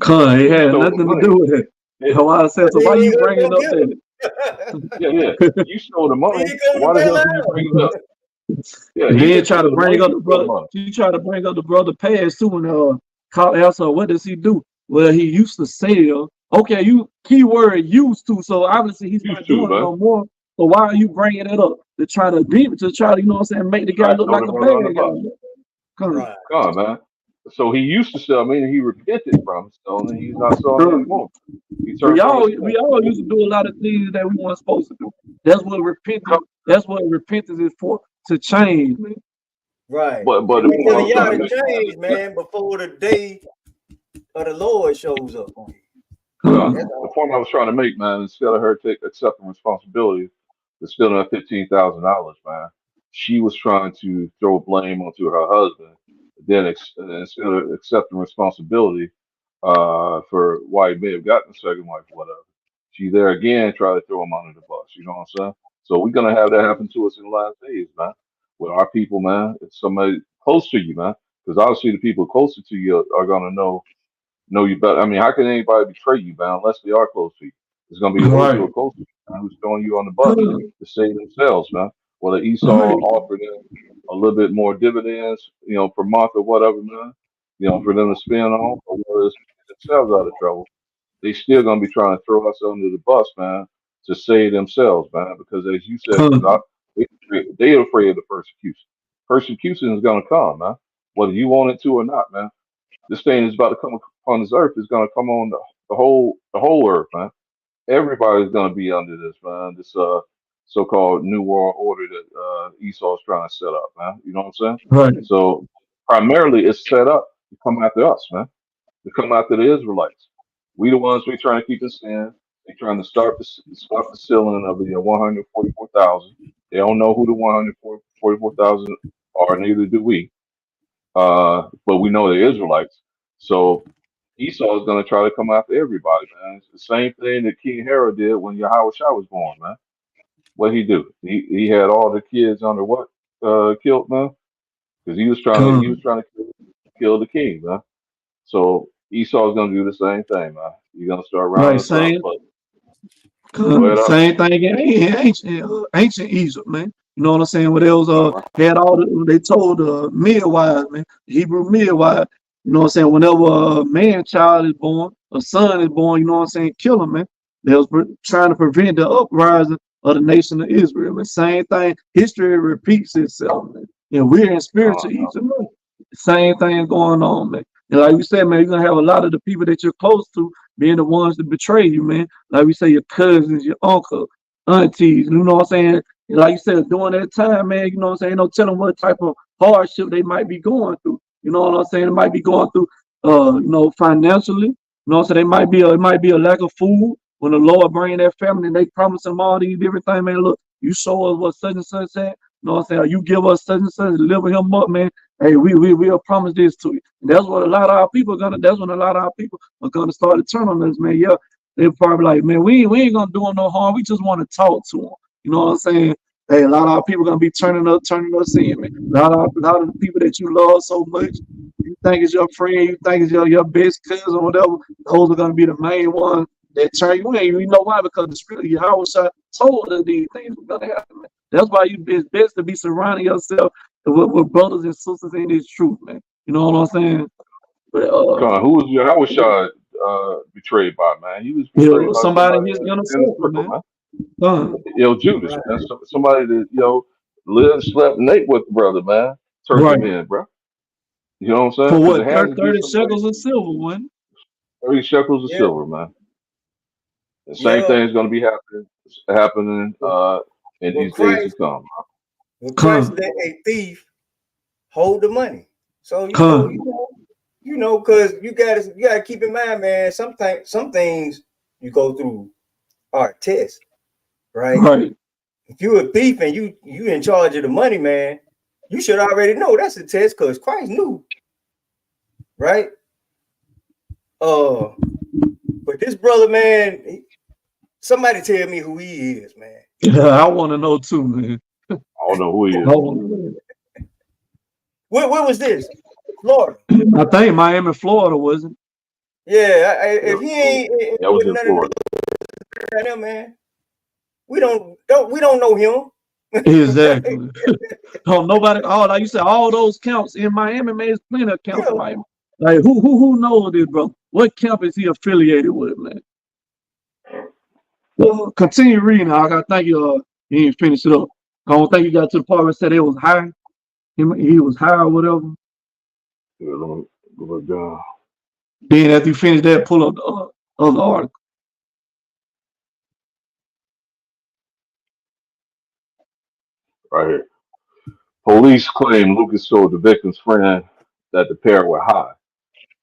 It You had stole the nothing to money. do with it. Yeah, So I said, so He why ain't you gonna bringing go up get that? yeah. You stole the He money. ain't coming Why to the bail hell did you out. bring it up? Yeah, And he then didn't try steal to the bring money. up He the stole the brother. money. She tried to bring up the brother past too, and call answer. What does he do? Well, he used to sell. Okay, you keyword used to. So obviously he's Used not to, doing it man. no more. So why are you bringing it up to try to beat, to try to, you know what I'm saying, make the guy Trying to look throw like the a brother on the bad bus. guy? Come Right. God, man. So he used to sell, meaning he repented from selling. He's not selling on. anymore. He We turned from all his we sin. all used to do a lot of things that we weren't supposed to do. That's what repentance. That's what repentance is for, to change, man. Right. But And the they point I telling was y'all trying to to make, man, change, is that man, before the day of the Lord shows up on you. That's the all. point I was trying to make, man, instead of her accepting responsibility for stealing that $15,000, man, she was trying to throw blame onto her husband. Then instead of accepting responsibility for why he may have gotten a second wife or whatever, she there again tried to throw him under the bus. You know what I'm saying? So we're gonna have that happen to us in the last days, man. With our people, man, it's somebody close to you, man, because obviously the people closer to you are gonna know you better. I mean, how can anybody betray you, man, unless they are close to you? It's gonna be those who Right. are close to you, man, who's throwing you on the bus to save themselves, man. Whether Esau Right. offered them a little bit more dividends, per month or whatever, man, for them to spend on, or whether it's themselves out of trouble, they still gonna be trying to throw us under the bus, man, to save themselves, man. Because as you said, they are afraid of the persecution. Persecution is gonna come, man, whether you want it to or not, man. This thing is about to come upon this earth. It's gonna come on the whole earth, man. Everybody's gonna be under this, man. This so-called new world order that Esau's trying to set up, man. You know what I'm saying? Right. So primarily, it's set up to come after us, man. To come after the Israelites. We the ones we trying to keep in sin. They trying to stop the ceiling of the 144,000. They don't know who the 144,000 are, neither do we. But we know they're Israelites. So Esau is going to try to come after everybody, man. It's the same thing that King Herod did when Yahweh Shah was born, man. What he do? He had all the kids under what killed, man, because he was trying to kill the king, man. So Esau's going to do the same thing, man. He's going to start rounding Right. us up. Same. But go ahead up. Same thing in ancient Egypt, man. You know what I'm saying? Where they was All had all they told midwives, man, Hebrew midwives. You know what I'm saying? Whenever a man child is born, a son is born, you know what I'm saying? Kill him, man. They was trying to prevent the uprising of the nation of Israel. But same thing, history repeats itself, man. We're in spiritual right. Egypt, man. Same thing going on, man. And like you said, man, you're gonna have a lot of the people that you're close to being the ones that betray you, man. Like we say, your cousins, your uncle, aunties, you know what I'm saying? And like you said, during that time, man, you know what I'm saying? No telling what type of hardship they might be going through. You know what I'm saying? They might be going through, financially. You know what I'm saying? It might be a lack of food. When the Lord bring their family and they promise them all these different things, man. Look, you show us what such and such said. You know what I'm saying? Or you give us such and such, deliver him up, man. Hey, we'll promise this to you. And that's what a lot of our people are gonna. That's when a lot of our people are gonna start to turn on us, man. Yeah, they're probably like, man, we ain't gonna do them no harm. We just want to talk to them. You know what I'm saying? Hey, a lot of our people gonna be turning us in, man. A lot of the people that you love so much, you think is your friend, you think is your best cousin or whatever. Those are gonna be the main ones that turn you in. You know why? Because the Spirit of Yahweh told us these things were gonna happen, man. That's why it's best to be surrounding yourself with brothers and sisters in this truth, man. You know what I'm saying? But Who was Yahushua betrayed by, man? He was betrayed by somebody in somebody his in inner the circle, circle, man. man. Con, Judas, Right. man. Somebody that lived, slept, and ate with the brother, man. Turned him right. in, bro. You know what I'm saying? For Because what? it had to be 30 somebody. shekels of silver, one. 30 shekels of Yeah, silver, man. The same yeah. thing is going to be happening in Well, these days to come. Con, Let a thief hold the money. So con, because you gotta keep in mind, man. Some things you go through are tests, right? right. If you a thief and you in charge of the money, man, you should already know that's a test because Christ knew, right? But this brother, man, somebody tell me who he is, man. Yeah, I want to know too, man. I don't know who he I is. wanna know. Where was this? Florida. I think Miami, Florida, wasn't Yeah, Yeah, if he ain't that was with in none of Florida. them, man, we don't know him. it? Exactly. Oh, nobody. Oh, like you said, all those camps in Miami, man, there's plenty of camps in Yeah. Miami. Like who knows this, bro? What camp is he affiliated with, man? Well, continue reading. I think you ain't finished it up. I don't think you got to the part where it said it was high. He was high or whatever. Yeah, let me go back down. Then after you finish that, pull up the other article. Right here. Police claim Lucas told the victim's friend that the pair were high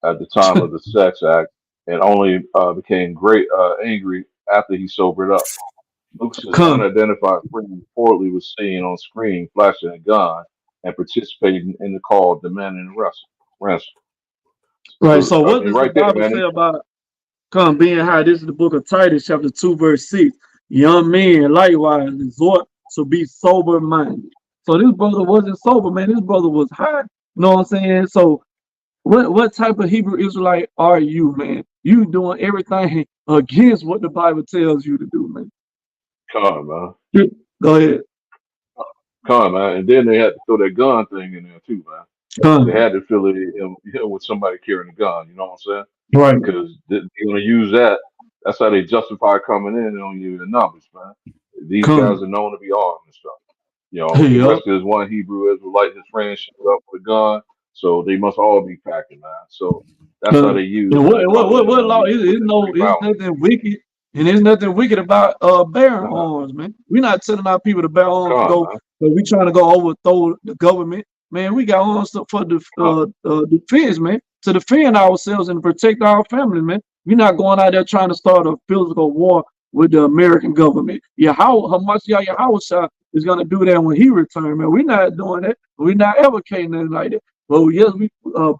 at the time of the sex act and only became angry after he sobered up. Lucas's Come. unidentified friend reportedly was seen on screen flashing a gun and participating in the call demanding ransom. Right. So So I what mean, does the right there, Bible man. say about come being high? This is the book of Titus, chapter 2, verse 6. Young men likewise exhort to be sober minded. So this brother wasn't sober, man. This brother was high. You know what I'm saying? So what type of Hebrew Israelite are you, man? You doing everything against what the Bible tells you to do, man. Come on, man. Go ahead. Come on, man. And then they had to throw that gun thing in there too, man. They Come. had to fill it in with somebody carrying a gun. You know what I'm saying? Right. Because they're going to use that. That's how they justify coming in on you the numbers, man. These guys Come. are known to be armed and stuff. The Yup. rest of his one Hebrew Israelite, his friend, showed up with a gun, so they must all be packing, man. So that's how they Come. use And when they come in what on law you is with it? that No, street it's violence. nothing wicked. And there's nothing wicked about bearing Nah, arms, man. We're not telling our people to bear arms come to on, go, man. but we trying to go overthrow the government. Man, we got arms for the Come defense, man, to defend ourselves and protect our family, man. We're not going out there trying to start a physical war with the American government. Yeah, how much Yahweh is gonna do that when he returns, man? We're not doing that. We're not advocating nothing like that. But yes, we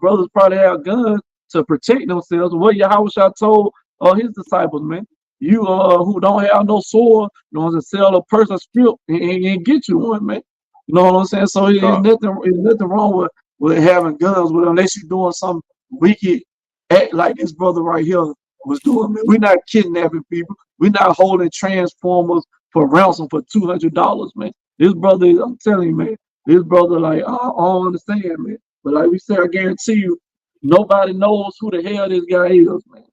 brothers probably have guns to protect themselves. What Yahweh told his disciples, man. You who don't have no sword, you know, to sell a person script and get you one, man. You know what I'm saying? So come. it's nothing wrong with having guns with unless you're doing some wicked act like this brother right here was doing, man. We're not kidnapping people. We're not holding transformers for ransom for $200, man. This brother, I'm telling you, man, this brother, like, I don't understand, man. But like we said, I guarantee you, nobody knows who the hell this guy is, man.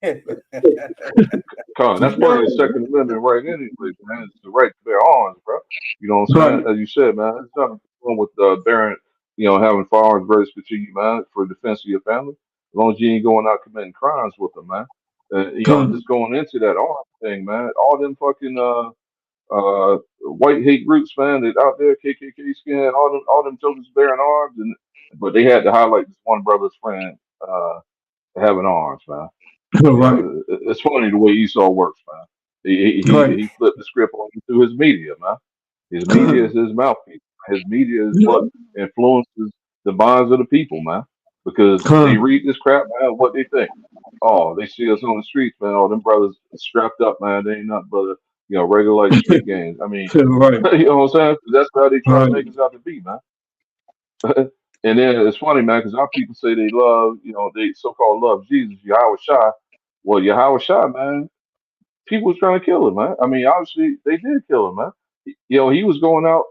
Come on. That's part of the Second Amendment right anyways, man. It's the right to bear arms, bro. You know what I'm saying? Right. As you said, man, it's nothing wrong with bearing, having firearms registered to you, man, for defense of your family. As long as you ain't going out committing crimes with them, man. Come, Just going into that arm thing, man. All them fucking white hate groups, man, that out there, KKK skin, all them jokers bearing arms, but they had to highlight this one brother's friend having arms, man. right, It's funny the way Esau works, man. right. He flipped the script on you through his media, man. His media is Come, his mouthpiece. His media is what yeah, influences the minds of the people, man. Because they come, read this crap, man. What they think? Oh, they see us on the streets, man. Oh, them brothers strapped up, man. They ain't nothing but regular like street gangs. I mean, right, you know what I'm saying? That's how they trying to right. make us out to be, man. And then it's funny, man, because our people say they love, they so-called love Jesus, Yahweh Shai. Well, Yahweh Shai, man, people was trying to kill him, man. I mean, obviously they did kill him, man. he was going out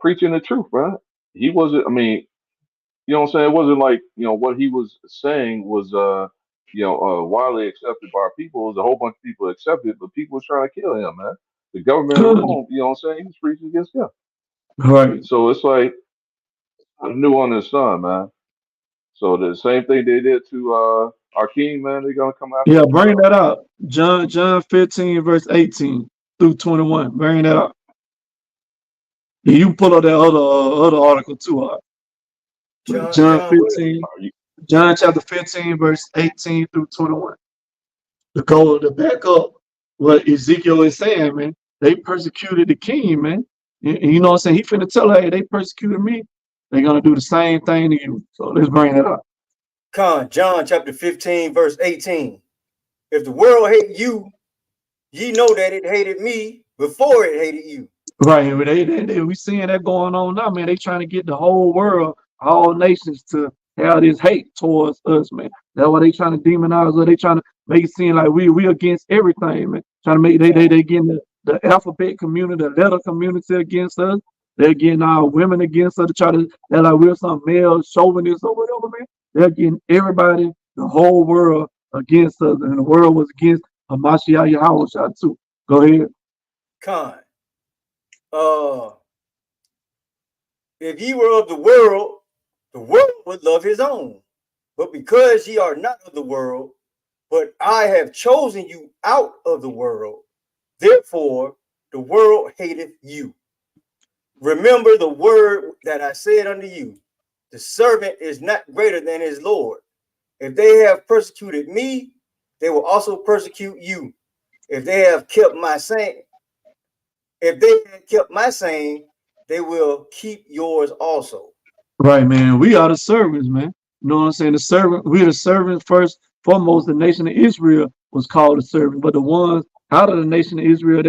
preaching the truth, bro. He wasn't. I mean, you know what I'm saying? It wasn't like, what he was saying was widely accepted by our people. It was a whole bunch of people accepted, but people was trying to kill him, man. The government of Rome, you know what I'm saying? He was preaching against them. Right. So it's like a new under the sun, man. So the same thing they did to our king, man, they're gonna come after Yeah, him. bring that out. John 15, verse 18 through 21. Bring that out. Yeah, you pull up that other article too. John 15, John chapter 15, verse 18 through 21. To back up what Ezekiel is saying, man. They persecuted the king, man. And you know what I'm saying? He finna tell her, hey, they persecuted me. They're gonna do the same thing to you. So let's bring that up. John chapter 15, verse 18. If the world hate you, ye know that it hated me before it hated you. Right. We seeing that going on now, man. They trying to get the whole world, all nations to have this hate towards us, man. That's why they trying to demonize us. They trying to make it seem like we against everything, man. Trying to make they getting the alphabet community, the letter community against us. They're getting our women against us to try to, they're like we're some male chauvinists or whatever, man. They're getting everybody, the whole world against us, and the world was against Hamashiach Yahweh too. Go ahead. If ye were of the world would love his own. But because ye are not of the world, but I have chosen you out of the world, therefore the world hateth you. Remember the word that I said unto you, the servant is not greater than his Lord. If they have persecuted me, they will also persecute you. If they have kept my saying, they will keep yours also. Right, man. We are the servants, man. You know what I'm saying? We are the servants first, foremost. The nation of Israel was called a servant, but the ones out of the nation of Israel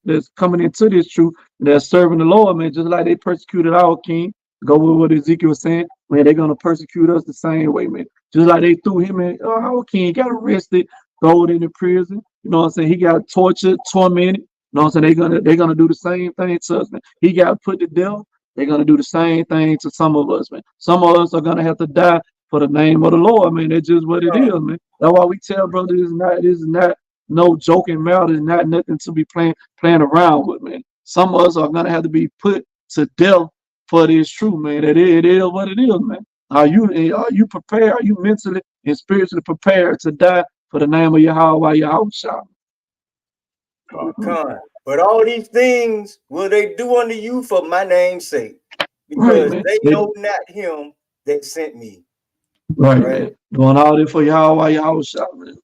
that's coming into this truth, they're serving the Lord, man. Just like they persecuted our king. Go with what Ezekiel was saying, man. They're gonna persecute us the same way, man. Just like they threw him in, our king got arrested, thrown into prison. You know what I'm saying? He got tortured, tormented. You know what I'm saying? They're gonna do the same thing to us, man. He got put to death. They're gonna do the same thing to some of us, man. Some of us are gonna have to die for the name of the Lord, man. That's just what it is, man. That's why we tell brothers, this is not no joking matter. It's not nothing to be playing around with, man. Some of us are gonna have to be put to death for this truth, man. It is what it is, man. Are you prepared? Are you mentally and spiritually prepared to die for the name of Yahweh Yahushua? But all these things will they do unto you for my name's sake, because they know not him that sent me. Right, man. Doing all this for Yahweh Yahushua, man.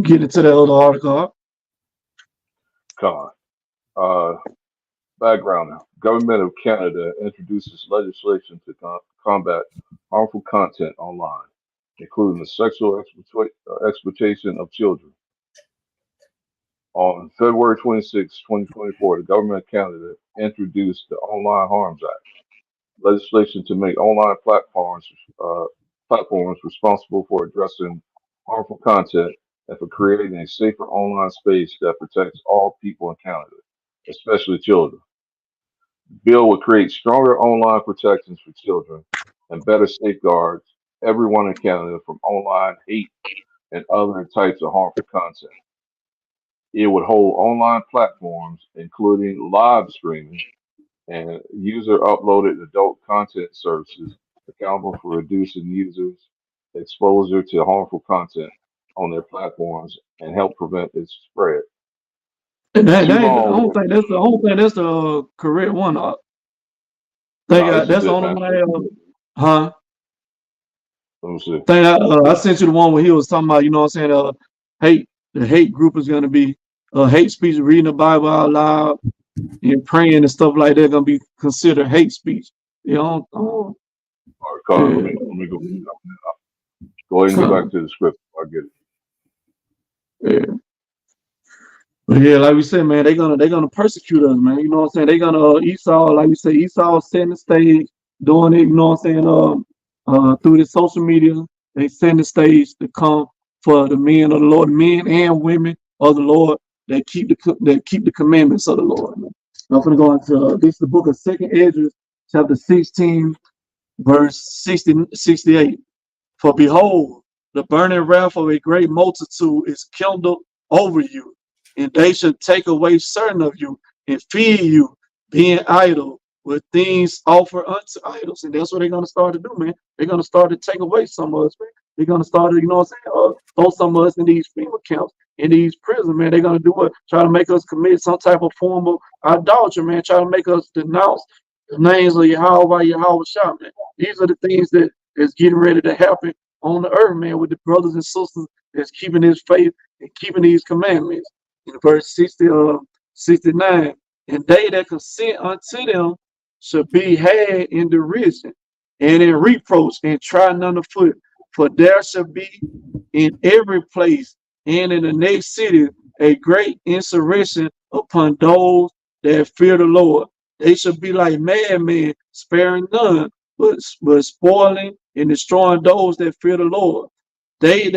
Get into that other article. Background now. Government of Canada introduces legislation to combat harmful content online, including the sexual exploitation of children. On February 26, 2024, the Government of Canada introduced the Online Harms Act, legislation to make online platforms responsible for addressing harmful content and for creating a safer online space that protects all people in Canada, especially children. The bill would create stronger online protections for children and better safeguards everyone in Canada from online hate and other types of harmful content. It would hold online platforms, including live streaming and user-uploaded adult content services, accountable for reducing users' exposure to harmful content on their platforms and help prevent its spread. And I don't think that's the correct one. That's the only one. Huh? Let me see. I sent you the one where he was talking about, you know what I'm saying, the hate group is gonna be hate speech, reading the Bible out loud and praying and stuff like that gonna be considered hate speech. You know. All right, Carl, let me go. Go ahead and go back to the script. I'll get it. Yeah. But yeah, like we said, man, they're gonna persecute us, man. You know what I'm saying? They're gonna Esau, like we said, Esau setting the stage, doing it, you know what I'm saying, through the social media, they setting the stage to come for the men of the Lord, men and women of the Lord, that keep the commandments of the Lord. Man. I'm going to go into this is the book of 2nd Esdras, chapter 16, verse 68. For behold, the burning wrath of a great multitude is kindled over you, and they shall take away certain of you and feed you, being idle with things offered unto idols. And that's what they're going to start to do, man. They're going to start to take away some of us, man. They're going to start to, throw some of us in these FEMA camps, in these prisons, man. They're going to do what? Try to make us commit some type of form of idolatry, man. Try to make us denounce the names of Yahweh, Yahweh Shah, man. These are the things that is getting ready to happen on the earth, man, with the brothers and sisters that's keeping his faith and keeping these commandments. In verse 69, and they that consent unto them shall be had in derision and in reproach and trodden underfoot. For there shall be in every place and in the next city a great insurrection upon those that fear the Lord. They shall be like madmen, sparing none, but spoiling and destroying those that fear the Lord. They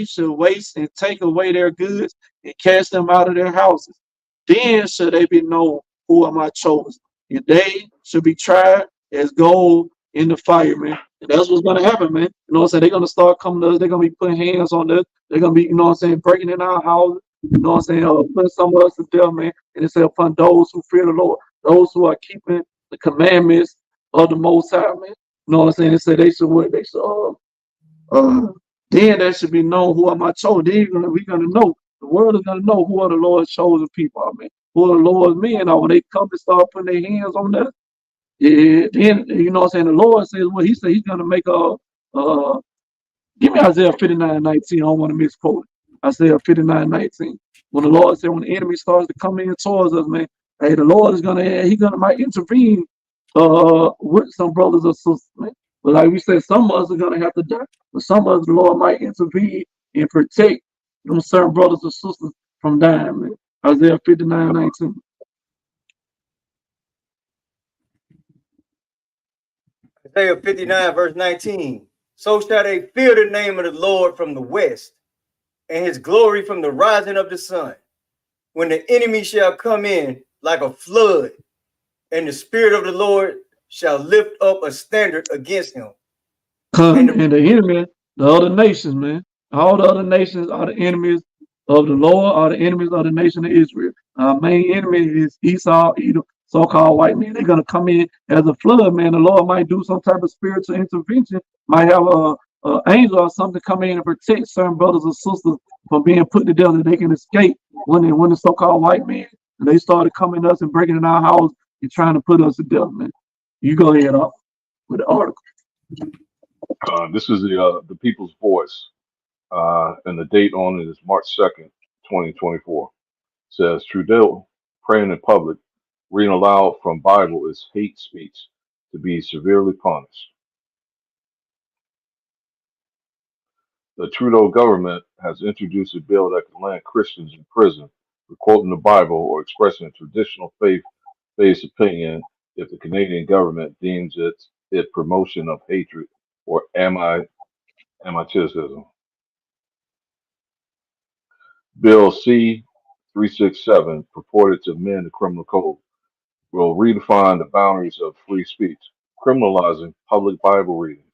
shall waste and take away their goods and cast them out of their houses. Then shall they be known who are my chosen, and they shall be tried as gold in the fire, man. And that's what's gonna happen, man. You know what I'm saying? They're gonna start coming to us, they're gonna be putting hands on us, they're gonna be, you know what I'm saying, breaking in our houses, you know what I'm saying, putting some of us to death, man. And it said upon those who fear the Lord, those who are keeping the commandments of the Most High, man. You know what I'm saying? It said they should what? They should then that should be known who are my chosen. Then we're gonna know. The world is gonna know who are the Lord's chosen people, man. Who are the Lord's men are when they come and start putting their hands on us. Yeah, then you know what I'm saying. The Lord says, well, He said He's gonna make give me Isaiah 59:19. I don't want to misquote it. Isaiah 59:19. When the Lord said, when the enemy starts to come in towards us, man, hey, the Lord is might intervene with some brothers or sisters, man. But like we said, some of us are gonna have to die, but some of us the Lord might intervene and protect them certain brothers or sisters from dying, man. Isaiah 59:19. Isaiah 59, verse 19. So shall they fear the name of the Lord from the west, and his glory from the rising of the sun. When the enemy shall come in like a flood, and the spirit of the Lord shall lift up a standard against him. And the enemy, the other nations, man. All the other nations are the enemies of the Lord, are the enemies of the nation of Israel. Our main enemy is Esau, Edom, so-called white men. They're gonna come in as a flood, man. The Lord might do some type of spiritual intervention, might have a angel or something come in and protect certain brothers and sisters from being put to death, that they can escape when the so-called white men and they started coming to us and breaking in our house and trying to put us to death, man. You go ahead up with the article. This is the People's Voice, and the date on it is March 2nd, 2024. It says Trudeau praying in public, reading aloud from Bible is hate speech to be severely punished. The Trudeau government has introduced a bill that can land Christians in prison for quoting the Bible or expressing a traditional faith-based opinion if the Canadian government deems it promotion of hatred or anti-Semitism. Bill C-367, purported to amend the criminal code, will redefine the boundaries of free speech, criminalizing public Bible readings,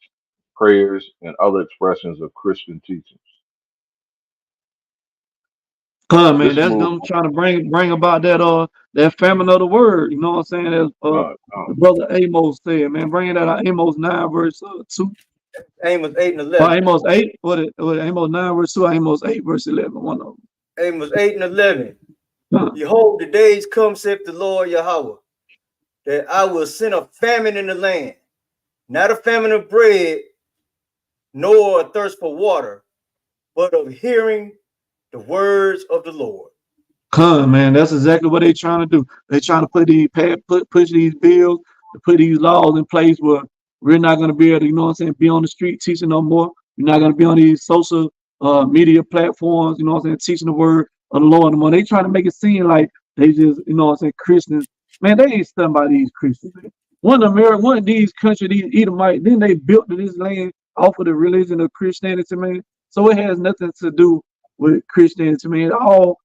prayers, and other expressions of Christian teachings. Man, that's them trying to bring about that famine of the word. You know what I'm saying? As Brother Amos said, man, bring that out. Amos 9 verse 2. Amos 8 and 11. Amos 8, Amos 9 verse 2, Amos 8 verse 11, one of them. Amos 8 and 11. Behold, the days come, saith the Lord Yahweh, that I will send a famine in the land, not a famine of bread, nor a thirst for water, but of hearing the words of the Lord. Man, that's exactly what they're trying to do. They're trying to push these bills, to put these laws in place where we're not going to be able to, you know what I'm saying, be on the street teaching no more. We're not going to be on these social media platforms, you know what I'm saying, teaching the word of the Lord anymore. They trying to make it seem like they just, you know what I'm saying, Christians. Man, they ain't stunned by these Christians, man. One of these countries, these Edomites, then they built this land off of the religion of Christianity, man. So it has nothing to do with Christianity, man. All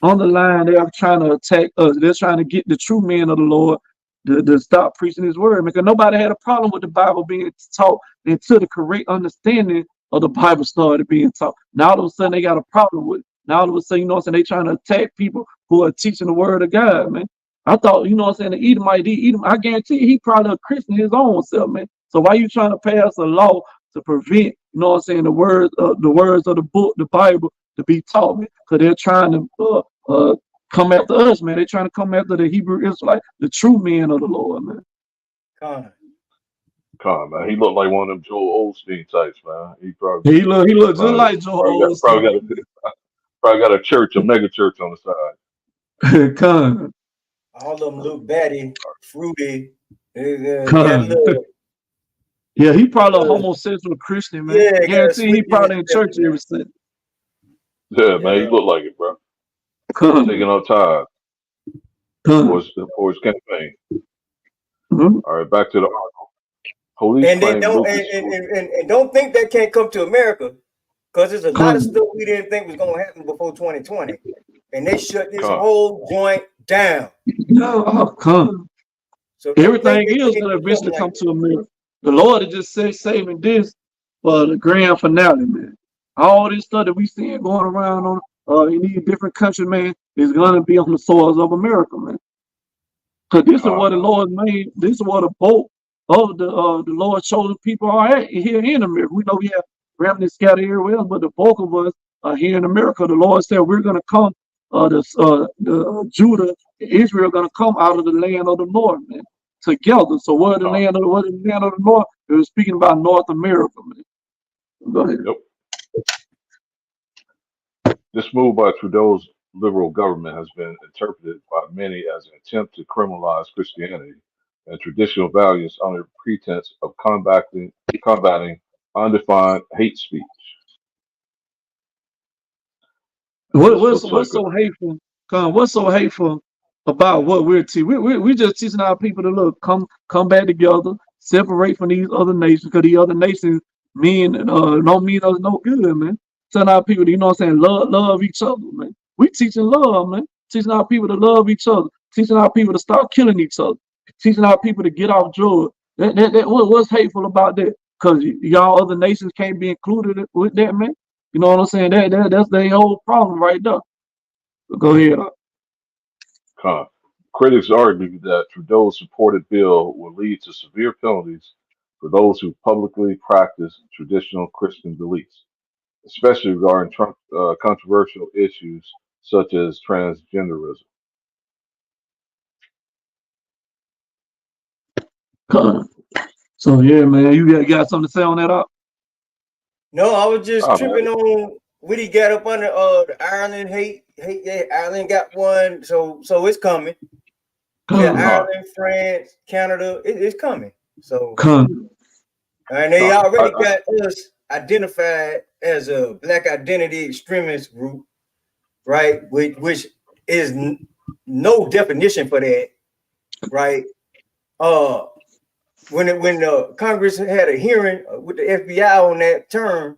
on the line, they are trying to attack us. They're trying to get the true men of the Lord to stop preaching his word. Because nobody had a problem with the Bible being taught until the correct understanding of the Bible started being taught. Now all of a sudden they got a problem with it. Now all of a sudden, you know what I'm saying, they trying to attack people who are teaching the word of God, man. I thought, you know what I'm saying, the Edom, I guarantee he probably a Christian his own self, man. So why you trying to pass a law to prevent, you know what I'm saying, the words of the book, the Bible, to be taught, man? Because they're trying to come after us, man. They're trying to come after the Hebrew Israelite, the true men of the Lord, man. Con. Come on, man. He looked like one of them Joel Osteen types, man. He probably He look just like Joel probably got a church, a mega church on the side. Con. All of them look batty, fruity. Yeah, he probably a homosexual Christian, man. Yeah, guarantee he probably in church ever since. Yeah, man, he looked like it, bro. Taking up tithes for his campaign. Mm-hmm. All right, back to the article. Police and they don't and don't think that can't come to America, because there's a lot of stuff we didn't think was gonna happen before 2020, and they shut this whole joint down. So everything is gonna eventually come to America. The Lord is just saving this for the grand finale, man. All this stuff that we seeing going around on in these different countries, man, is gonna be on the soils of America, man. Because this is what the Lord made. This is what a boat of the Lord chosen people are at here in America. We know we have remnants scattered everywhere else, but the bulk of us are here in America. The Lord said we're gonna come. Judah, Israel, gonna come out of the land of the North, man, together. So what the land of the North? It was speaking about North America, man. Go ahead. Yep. This move by Trudeau's liberal government has been interpreted by many as an attempt to criminalize Christianity and traditional values under pretense of combating undefined hate speech. What's so hateful? What's so hateful about what we're teaching? We're just teaching our people to look, come back together, separate from these other nations, because these other nations don't mean us no good, man. Telling our people, you know what I'm saying, love each other, man. We teaching love, man. Teaching our people to love each other. Teaching our people to stop killing each other. Teaching our people to get off drugs. What's hateful about that? Because y'all other nations can't be included with that, man. You know what I'm saying? That's the whole problem right there. Go ahead. Critics argue that Trudeau's supported bill will lead to severe penalties for those who publicly practice traditional Christian beliefs, especially regarding controversial issues such as transgenderism. So yeah, man, you got something to say on that up? No, I was just tripping on what he got up under the Ireland hate. Yeah, Ireland got one, so it's coming. Yeah, Ireland, France, Canada, it's coming. So and they already got us identified as a Black identity extremist group, right? Which is no definition for that, right? When the Congress had a hearing with the FBI on that term,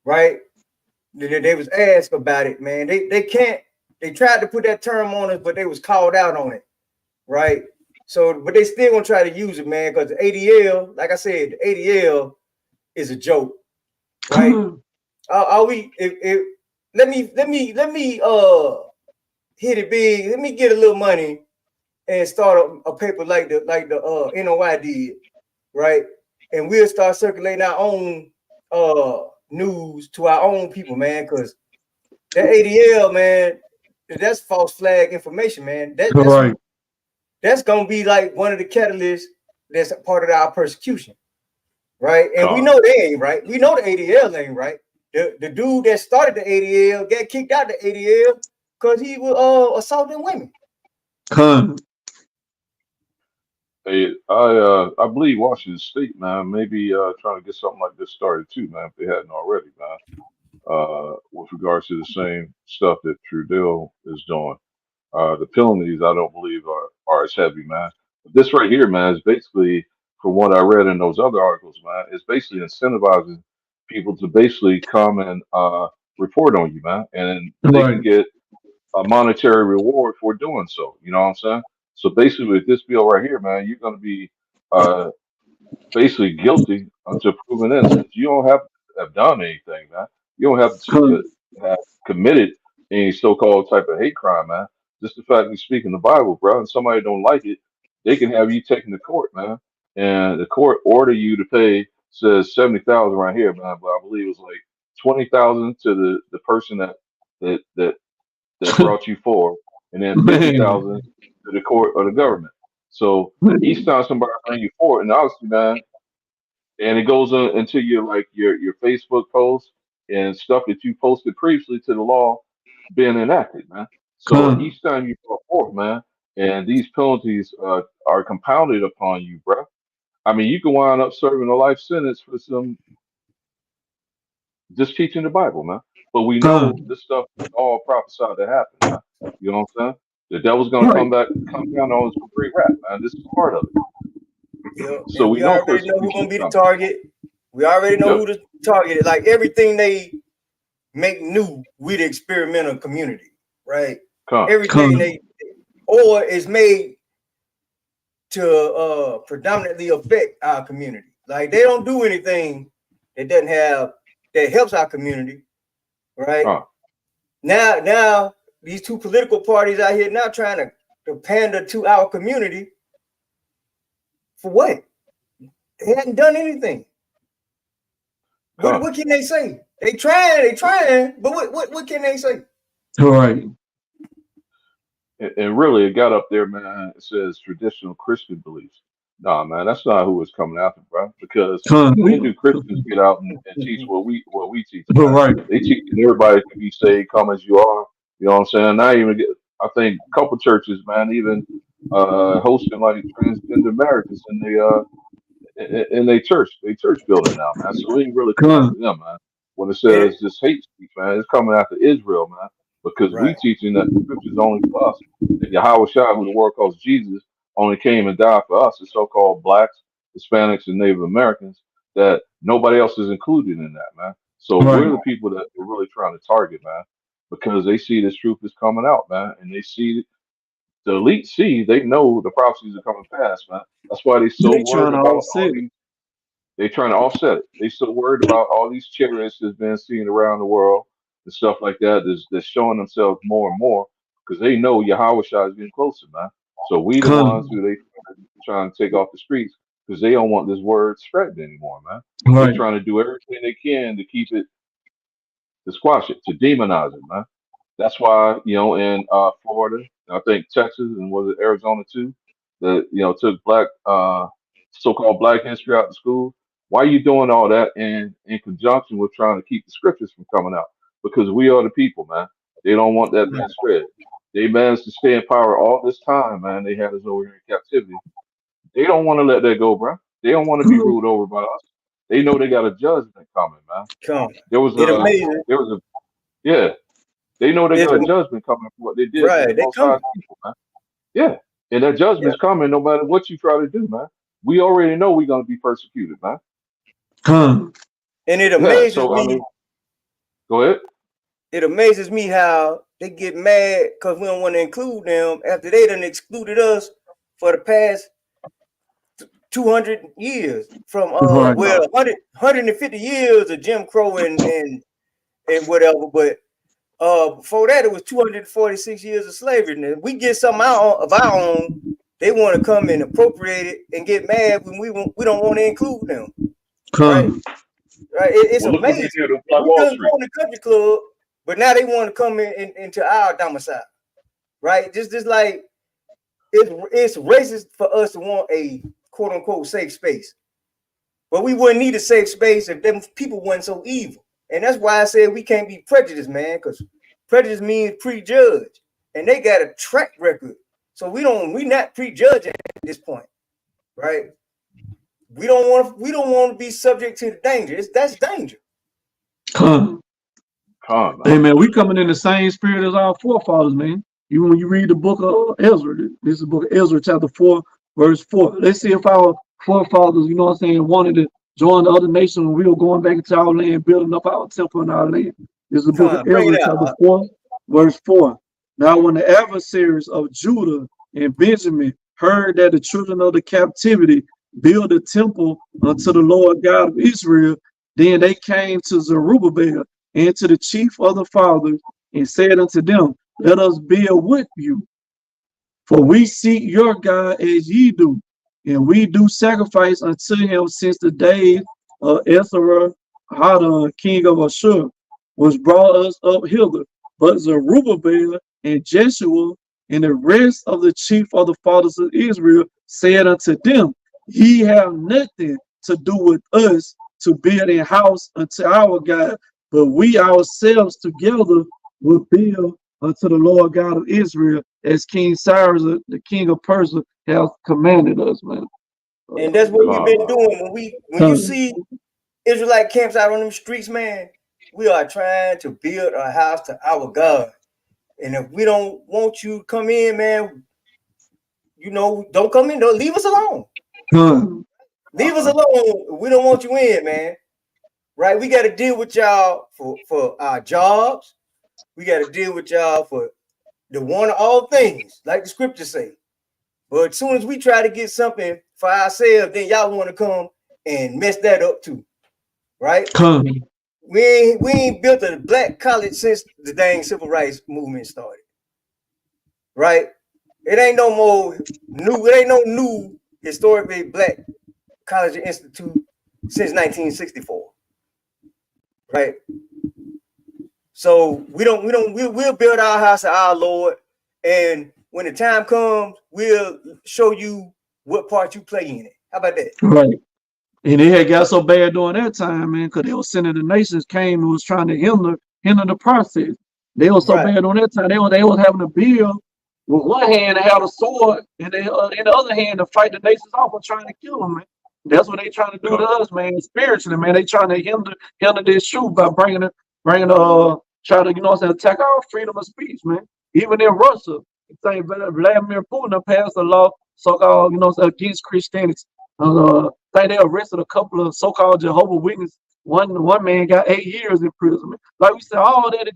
right? They was asked about it, man. They tried to put that term on us, but they was called out on it, right? So, but they still gonna try to use it, man, because the ADL, like I said, the ADL is a joke, right? Let me hit it big. Let me get a little money and start a paper like the NOI did, right? And we'll start circulating our own news to our own people, man, because that ADL, man, that's false flag information, man. That's gonna be like one of the catalysts that's part of our persecution, right? And we know they ain't right. We know the ADL ain't right. The dude that started the ADL got kicked out the ADL because he was assaulting women. Hey, I believe Washington State, man, maybe trying to get something like this started too, man, if they hadn't already, man. With regards to the same stuff that Trudeau is doing. The penalties, I don't believe, are as heavy, man. But this right here, man, is basically, from what I read in those other articles, man, is basically incentivizing people to basically come and report on you, man, and they can get a monetary reward for doing so. You know what I'm saying? So basically, with this bill right here, man, you're going to be uh, basically guilty until proven innocent. You don't have to have done anything, man. You don't have to Con, have committed any so-called type of hate crime, man. Just the fact that you speak in the Bible, bro, and somebody don't like it, they can have you taken to court, man. And the court order you to pay says 70,000 right here, man, but I believe it was like 20,000 to the person that that that brought you forward, and then fifty man, thousand to the court or the government. So each time somebody bring you forward, and obviously, man, and it goes on into your like your Facebook posts and stuff that you posted previously to the law being enacted, man. So con, each time you go forth, man, and these penalties are compounded upon you, bro. I mean, you can wind up serving a life sentence for some just teaching the Bible, man. But we know con. this stuff is all prophesied to happen, man. You know what I'm saying? The devil's gonna Right. come down on us with great rap, man. This is part of it. Yep. So And we we know already know who's persecution gonna is be the coming. target. We already know Yep. who the target is. Like everything they make new, we the experimental community, right? Come. Everything Con, they or is made to predominantly affect our community. Like they don't do anything that doesn't have that helps our community, right? Come. Now these two political parties out here now trying to pander to our community for what? They hadn't done anything. Come. What can they say? They trying, but what can they say? all right. And really, it got up there, man. It says traditional Christian beliefs. Nah, man, that's not who it's coming after, bro. Because Con, when do Christians get out and teach what we teach, all man? right. They teach everybody can be saved, come as you are. You know what I'm saying? Not even get. I think a couple churches, man, even hosting like transgender marriages in their church building now, man. So it ain't really coming Con, after them, man. When it Yeah, says this hate speech, man, it's coming after Israel, man, because we right. teaching that the scriptures only for us. That Yahweh Shai, who the world calls Jesus, only came and died for us, the so-called blacks, Hispanics, and Native Americans. That nobody else is included in that, man. So we're right. the people that we're really trying to target, man, because they see this truth is coming out, man, and they see the elite see they know the prophecies are coming fast, man. That's why they so They trying worried to about all offset it. these. They trying to offset it. They so worried about all these chariots that's been seen around the world and stuff like that. That's showing themselves more and more because they know Yahweh Shai is getting closer, man. So we the ones Con, who they trying to take off the streets because they don't want this word spreading anymore, man. They right. trying to do everything they can to keep it, to squash it, to demonize it, man. That's why, in Florida, I think Texas and was it Arizona too, that took black so-called black history out of school. Why are you doing all that in conjunction with trying to keep the scriptures from coming out? Because we are the people, man. They don't want that being spread. They managed to stay in power all this time, man. They had us over here in captivity. They don't want to let that go, bro. They don't want to be Con, ruled over by us. They know they got a judgment coming, man. Come. There was It a amazing. there was a yeah. They know they It's got a judgment coming for what they did to right. the They Most come. High people, man. Yeah, and that Yeah. judgment's coming no matter what you try to do, man. We already know we're gonna be persecuted, man. con, And it Yeah. amazes So I me. mean, go ahead. It amazes me how they get mad because we don't want to include them after they done excluded us for the past 200 years from right. well 150 years of Jim Crow and whatever, but before that it was 246 years of slavery. And we get something out of our own, they want to come and appropriate it and get mad when we don't want to include them. Right? Con, Right? It's Well, look what they amazing. did on Black We Wall done Street. go in the country club, but now they want to come into our domicile. Right? Just like it's racist for us to want a quote unquote safe space. But we wouldn't need a safe space if them people weren't so evil. And that's why I said we can't be prejudiced, man, because prejudice means prejudge. And they got a track record. So we not prejudging at this point, right? We don't want to be subject to the danger. That's danger. con. Come, Hey man. man, we coming in the same spirit as our forefathers, man. Even when you read the book of Ezra, this is the book of Ezra, chapter 4, verse 4. Let's see if our forefathers, you know what I'm saying, wanted to join the other nations when we were going back into our land, building up our temple in our land. This is the book of Come, bring Ezra, it chapter out. 4, verse 4. Now when the adversaries of Judah and Benjamin heard that the children of the captivity build a temple unto the Lord God of Israel, then they came to Zerubbabel and to the chief of the fathers and said unto them, let us build with you, for we seek your God as ye do, and we do sacrifice unto him since the days of Esarhaddon, king of Ashur, was brought us up hither. But Zerubbabel and Jeshua and the rest of the chief of the fathers of Israel said unto them, ye have nothing to do with us to build a house unto our God, but we ourselves together will build unto the Lord God of Israel, as King Cyrus, the king of Persia, has commanded us, man. And that's what we've been doing. When you see Israelite camps out on them streets, man, we are trying to build a house to our God. And if we don't want you to come in, man, you know, don't come in. Don't leave us alone. Leave us alone. We don't want you in, man. Right? We got to deal with y'all for our jobs. We got to deal with y'all for the one of all things, like the scriptures say. But as soon as we try to get something for ourselves, then y'all want to come and mess that up too. Right? We ain't built a black college since the dang civil rights movement started. Right? It ain't no more new, it ain't no new historically black college institute since 1964. Right? So we'll build our house to our Lord, and when the time comes, we'll show you what part you play in it. How about that? Right. And it had got so bad during that time, man, because they were sending the nations came and was trying to hinder the process. They were so bad on that time. They was having to build with one hand and have a sword, and in the other hand to fight the nations off and trying to kill them, man. That's what they trying to do to us, man. Spiritually, man, they trying to hinder this truth by trying to, you know what I'm saying, attack our freedom of speech, man. Even in Russia, St. Vladimir Putin passed a law so-called, you know, against Christianity. I think they arrested a couple of so-called Jehovah's Witnesses. One man got 8 years in prison. Like we said, all that is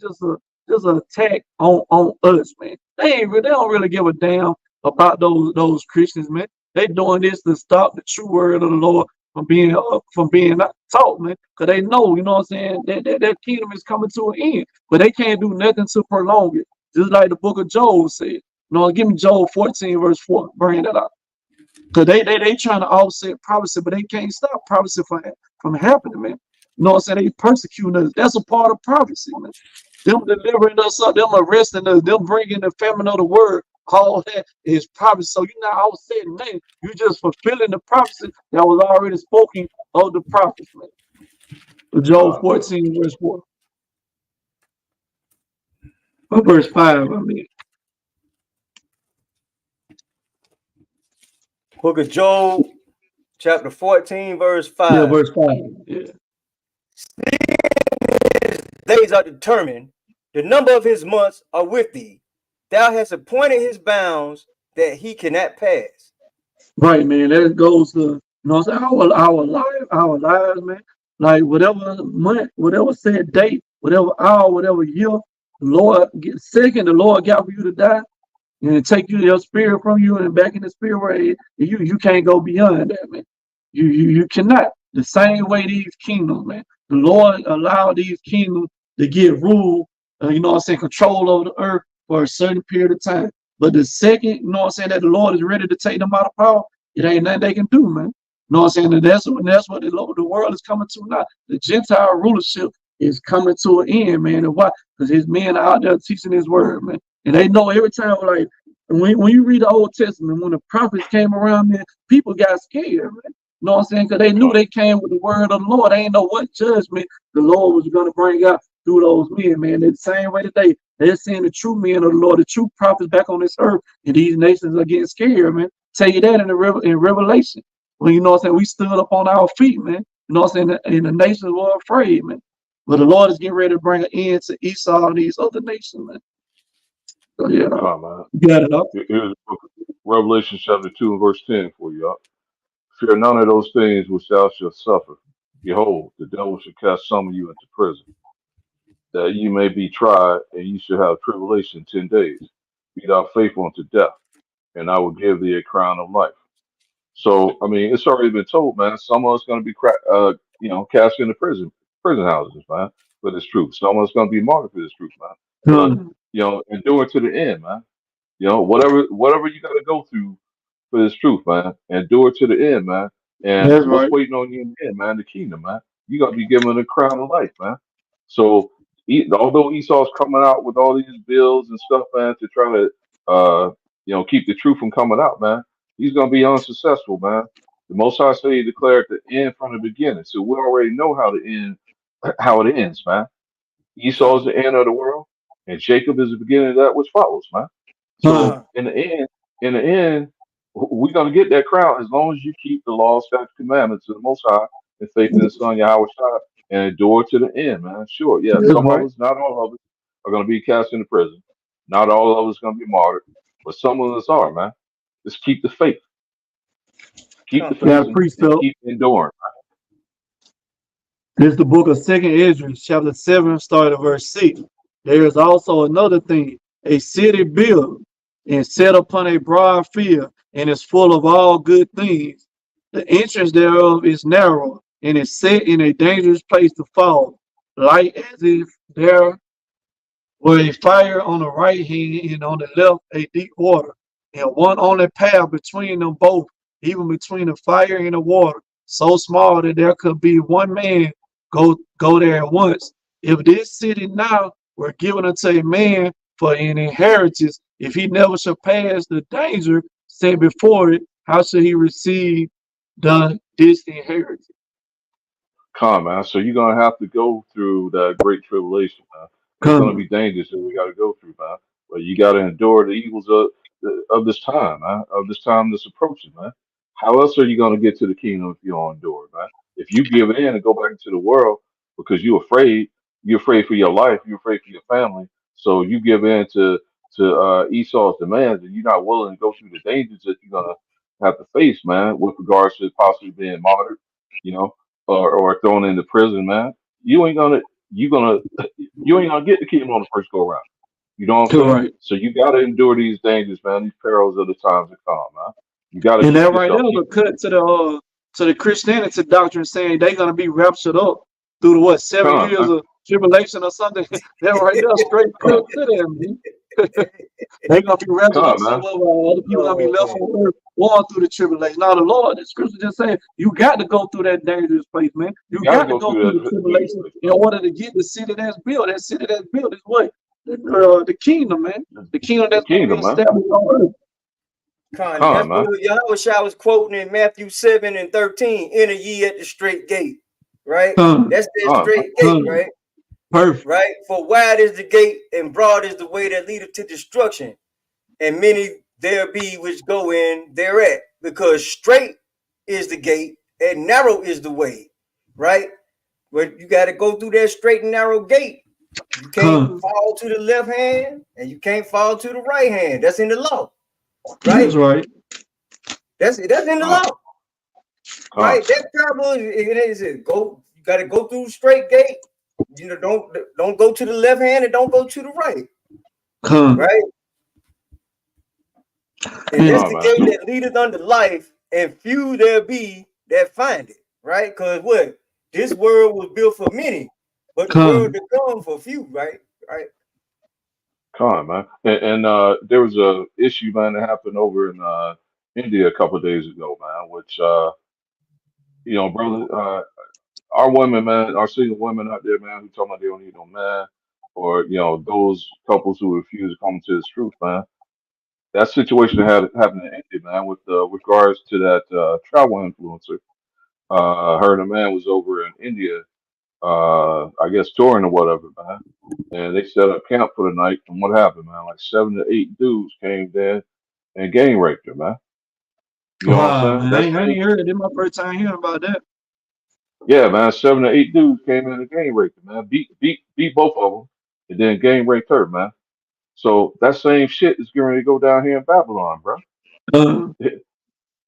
just an attack on us, man. They don't really give a damn about those Christians, man. They doing this to stop the true word of the Lord from being taught, man. Because they know, you know what I'm saying, that kingdom is coming to an end. But they can't do nothing to prolong it. Just like the book of Job said. You know, give me Job 14, verse 4. Bring that up. Because they trying to offset prophecy, but they can't stop prophecy from happening, man. You know what I'm saying? They persecuting us. That's a part of prophecy, man. Them delivering us up, them arresting us, them bringing the famine of the word. All that is prophecy. So you're not offsetting nothing. You're just fulfilling the prophecy that was already spoken of the prophets, man. Job 14, verse 4. Or verse 5, I mean. Book of Job, chapter 14, verse 5. Yeah, verse 5. Yeah. His days are determined, the number of his months are with thee. Thou hast appointed his bounds that he cannot pass. Right, man. That goes to, you know what I'm saying, our lives, man. Like whatever month, whatever said date, whatever hour, whatever year, the Lord get sick and the Lord got for you to die and take your spirit from you and back in the spirit where you can't go beyond that, man. You cannot. The same way these kingdoms, man. The Lord allowed these kingdoms to get rule, you know what I'm saying, control over the earth for a certain period of time. But the second, you know what I'm saying, that the Lord is ready to take them out of power, it ain't nothing they can do, man. You know what I'm saying? And that's what the world is coming to now. The Gentile rulership is coming to an end, man. And why? Because his men are out there teaching his word, man. And they know every time, like, when you read the Old Testament, when the prophets came around, man, people got scared, man. You know what I'm saying? Because they knew they came with the word of the Lord. They didn't know what judgment the Lord was going to bring out through those men, man. They're the same way today. They're seeing the true men of the Lord, the true prophets back on this earth, and these nations are getting scared, man. Tell you that in Revelation. When, you know what I'm saying, we stood up on our feet, man. You know what I'm saying? And the nations were afraid, man. But the Lord is getting ready to bring an end to Esau and these other nations, man. So, yeah, man. You got it up. Here's Revelation chapter 2 and verse 10 for you, y'all. Fear none of those things which thou shalt suffer. Behold, the devil shall cast some of you into prison, that you may be tried, and you shall have tribulation 10 days. Be thou faithful unto death, and I will give thee a crown of life. So, I mean, it's already been told, man. Some of us going to be, cast into prison houses, man, for this truth. Some of us going to be martyred for this truth, man. But Con, endure to the end, man. Whatever you got to go through for this truth, man. Endure to the end, man. And that's what's right. waiting on you in the end, man? The kingdom, man. You got to be given a crown of life, man. So, although Esau's coming out with all these bills and stuff, man, to try to, keep the truth from coming out, man, he's gonna be unsuccessful, man. The Most High say he declared the end from the beginning, so we already know how it ends, man. Esau is Con, the end of the world, and Jacob is the beginning of that which follows, man. So Con, con, in the end, we're gonna get that crown as long as you keep the law, statutes, commandments of the Most High and faith in the Son Yahweh Shai and endure to the end, man. Sure, yeah, that's some of right. us, not all of us, are gonna be cast into prison. Not all of us gonna be martyred, but some of us are, man. Just keep the faith, keep the con. faith, Got a and precept. keep enduring. This is the book of Second Ezra, chapter 7, starting at verse 6. There is also another thing, a city built and set upon a broad field, and is full of all good things. The entrance thereof is narrow, and is set in a dangerous place to fall, like as if there were a fire on the right hand and on the left a deep water, and one only path between them both, even between the fire and the water, so small that there could be one man go there at once. If this city now were given unto a man for an inheritance, if he never shall pass the danger set before it, how should he receive this inheritance? Come, man. So you're gonna have to go through that great tribulation, man. It's gonna Come, be dangerous that we gotta go through, man. But you gotta endure the evils of this time, man. Of this time that's approaching, man. How else are you gonna get to the kingdom if you don't endure, man? If you give in and go back into the world because you're afraid for your life, you're afraid for your family. So you give in to Esau's demands, and you're not willing to go through the dangers that you're gonna have to face, man, with regards to possibly being martyred. You know, or thrown into prison, man, you ain't gonna you gonna you ain't gonna get the kingdom on the first go around. You know what I'm saying? correct. So you gotta endure these dangers, man, these perils of the times to come, man. You gotta And keep that right yourself there was keep a cut to the Christianity doctrine saying they're gonna be raptured up through the what 7 years calm, of tribulation or something. That right there straight cut Oh, to them. Man. They gonna be raptured up calm, so man. other people gonna be oh left man. on earth going through the tribulation. Now the Lord, the scripture just saying you got to go through that dangerous place, man. You You gotta got to go go through through the that dangerous tribulation place, in order to get the city that's built. That city that's built is what? The kingdom, man. man. The kingdom The that's gonna be kingdom, man. established on earth. Con, Calm, that's man. what Yahweh was quoting in Matthew 7 and 13. Enter ye at the straight gate, right? Come, That's that Calm, man. straight gate, come, right? perfect. Right? For wide is the gate and broad is the way that leadeth to destruction, and many there be which go in thereat, because straight is the gate and narrow is the way, right? But you got to go through that straight and narrow gate. You can't Come, fall to the left hand and you can't fall to the right hand. That's in the law, right? that's right. That's in the Calm, law, calm, right? That parable is it. Go, you got to go through the straight gate. You know, don't go to the left hand and don't go to the right, Come, right? And and that's calm, the man. gate that leadeth unto life, and few there be that find it, right? Because what this world was built for many, but the world come, to come for few, right? Right. Calm, man. And there was a issue, man, that happened over in India a couple of days ago, man, which brother, our women, man, our single women out there, man, who talking about they don't need no man, or those couples who refuse to come to this truth, man. That situation had happened in India, man, with regards to that travel influencer. Her and a man was over in India, I guess touring or whatever, man. And they set up camp for the night. And what happened, man? Like 7 to 8 dudes came there and gang raped her, man. You know what I'm wow, saying? man, That's I ain't heard it. This my first time hearing about that. Yeah, man. 7 to 8 dudes came in and gang raped her, man. Beat both of them, and then gang raped her, man. So that same shit is going to go down here in Babylon, bro. Uh,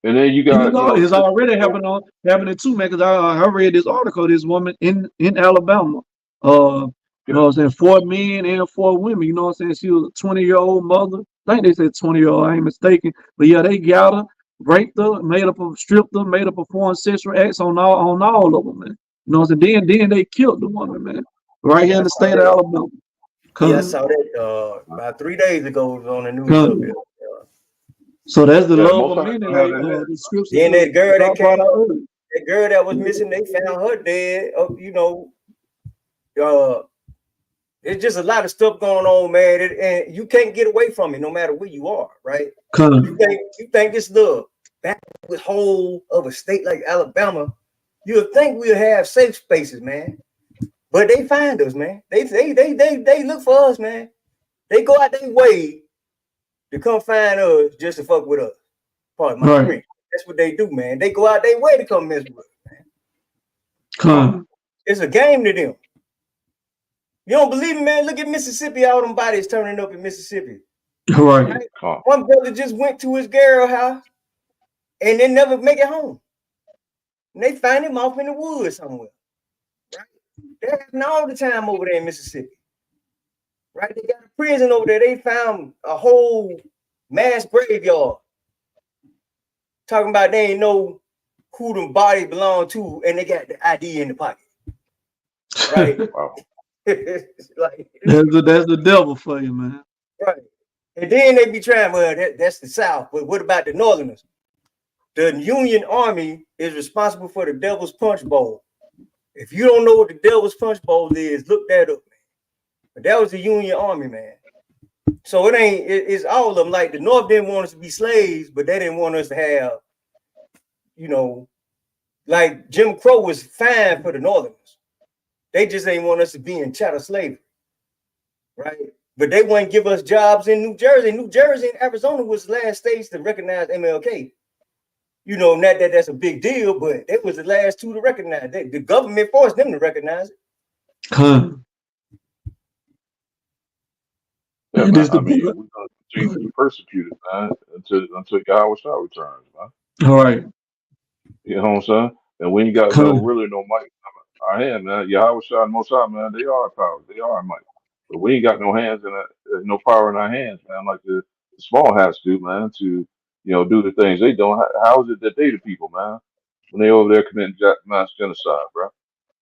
And then you and got, it's already sister. happening too, man. Because I read this article. This woman in Alabama, uh, You know what I'm saying? 4 men and 4 women. You know what I'm saying? She was a 20-year-old mother. I think they said 20-year-old. I ain't mistaken. But yeah, they got her, raped her, stripped her, made up perform sexual acts on all of them, man. You know what I'm saying? Then they killed the woman, man. Right here Yeah, in the state of Alabama. I saw that about 3 days ago. It was on the news up here. So that's the Yeah, love most of times many, have like it. the scripture Then that girl that came out up, earlier. that girl that was missing, they found her dead. You know, there's just a lot of stuff going on, man, and you can't get away from it no matter where you are, right? You think it's the backward hole of a state like Alabama, you'll think we'll have safe spaces, man. But they find us, man. They look for us, man. They go out their way to come find us just to fuck with us. Pardon my French. That's what they do, man. They go out their way to come mess with us, man. It's a game to them. You don't believe me, man? Look at Mississippi, all them bodies turning up in Mississippi. Right. One brother just went to his girl house and they never make it home. And they find him off in the woods somewhere. Right? That happens all the time over there in Mississippi. Right? They got a prison over there. They found a whole mass graveyard. Talking about they ain't know who them bodies belong to, and they got the ID in the pocket. Right? Wow. Like, that's the devil for you, man. Right. And then they be trying, well, that's the South. But what about the Northerners? The Union Army is responsible for the Devil's Punch Bowl. If you don't know what the Devil's Punch Bowl is, look that up, man. But that was the Union Army, man. So it's all of them. Like the North didn't want us to be slaves, but they didn't want us to have, you know, like Jim Crow was fine for the Northerners. They just ain't want us to be in chattel slavery, right? But they wouldn't give us jobs in New Jersey. New Jersey and Arizona was the last states to recognize MLK. You know, not that that's a big deal, but they was the last two to recognize it. The government forced them to recognize it. Yeah, man. I mean, we're gonna continue to be persecuted, man, until Yahweh Shah returns, man. All right. You know what I'm saying? And we ain't got really no might in our hand, man. Yahweh Shah and Most High, man, they are our power, they are our might. But we ain't got no hands in it, no power in our hands, man, like the small hats do, man, to do the things they don't. How is it that they the people, man, when they over there committing mass genocide, bro?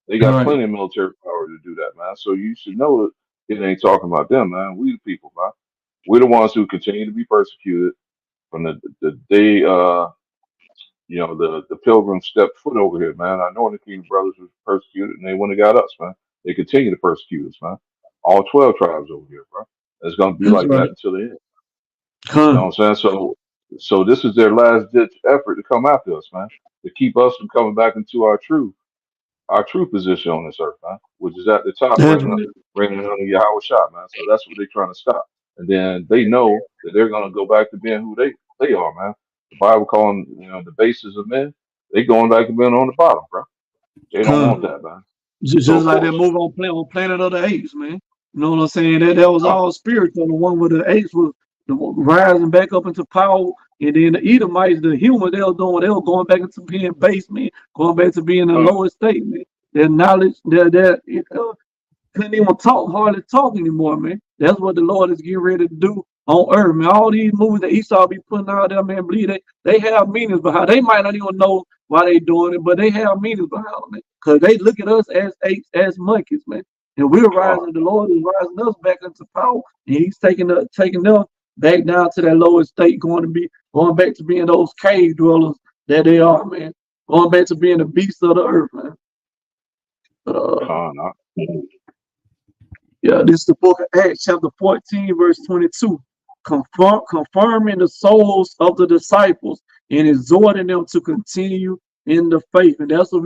They got plenty of military power to do that, man. So you should know that it ain't talking about them, man. We the people, man. We're the ones who continue to be persecuted from the day the pilgrims stepped foot over here, man. Our Northern Kingdom brothers was persecuted and they went and got us, man. They continue to persecute us, man. All 12 tribes over here, bro. It's gonna be like that until the end. You know what I'm saying? So this is their last ditch effort to come after us, man. To keep us from coming back into our true position on this earth, man, which is at the top, reigning under Yahweh Shah, man. So that's what they're trying to stop. And then they know that they're gonna go back to being who they are, man. The Bible calling the bases of men, they going back to being on the bottom, bro. They don't want that, man. Just like that move on Planet of the Apes, man. You know what I'm saying? That was all spiritual. The one with the apes was rising back up into power, and then the Edomites, the humans, they were going back into being base, man, going back to being the lowest state, man. Their knowledge, their couldn't even hardly talk anymore, man. That's what the Lord is getting ready to do on earth, man. All these movies that Esau be putting out there, man, believe they have meanings behind. They might not even know why they doing it, but they have meanings behind them, man. Because they look at us as apes, as monkeys, man. And we're rising, the Lord is rising us back into power, and He's taking them back down to that lowest state, going back to being those cave dwellers that they are, man. Going back to being the beasts of the earth, man. Yeah, this is the book of Acts, chapter 14, verse 22. Confirming the souls of the disciples and exhorting them to continue in the faith. And that's what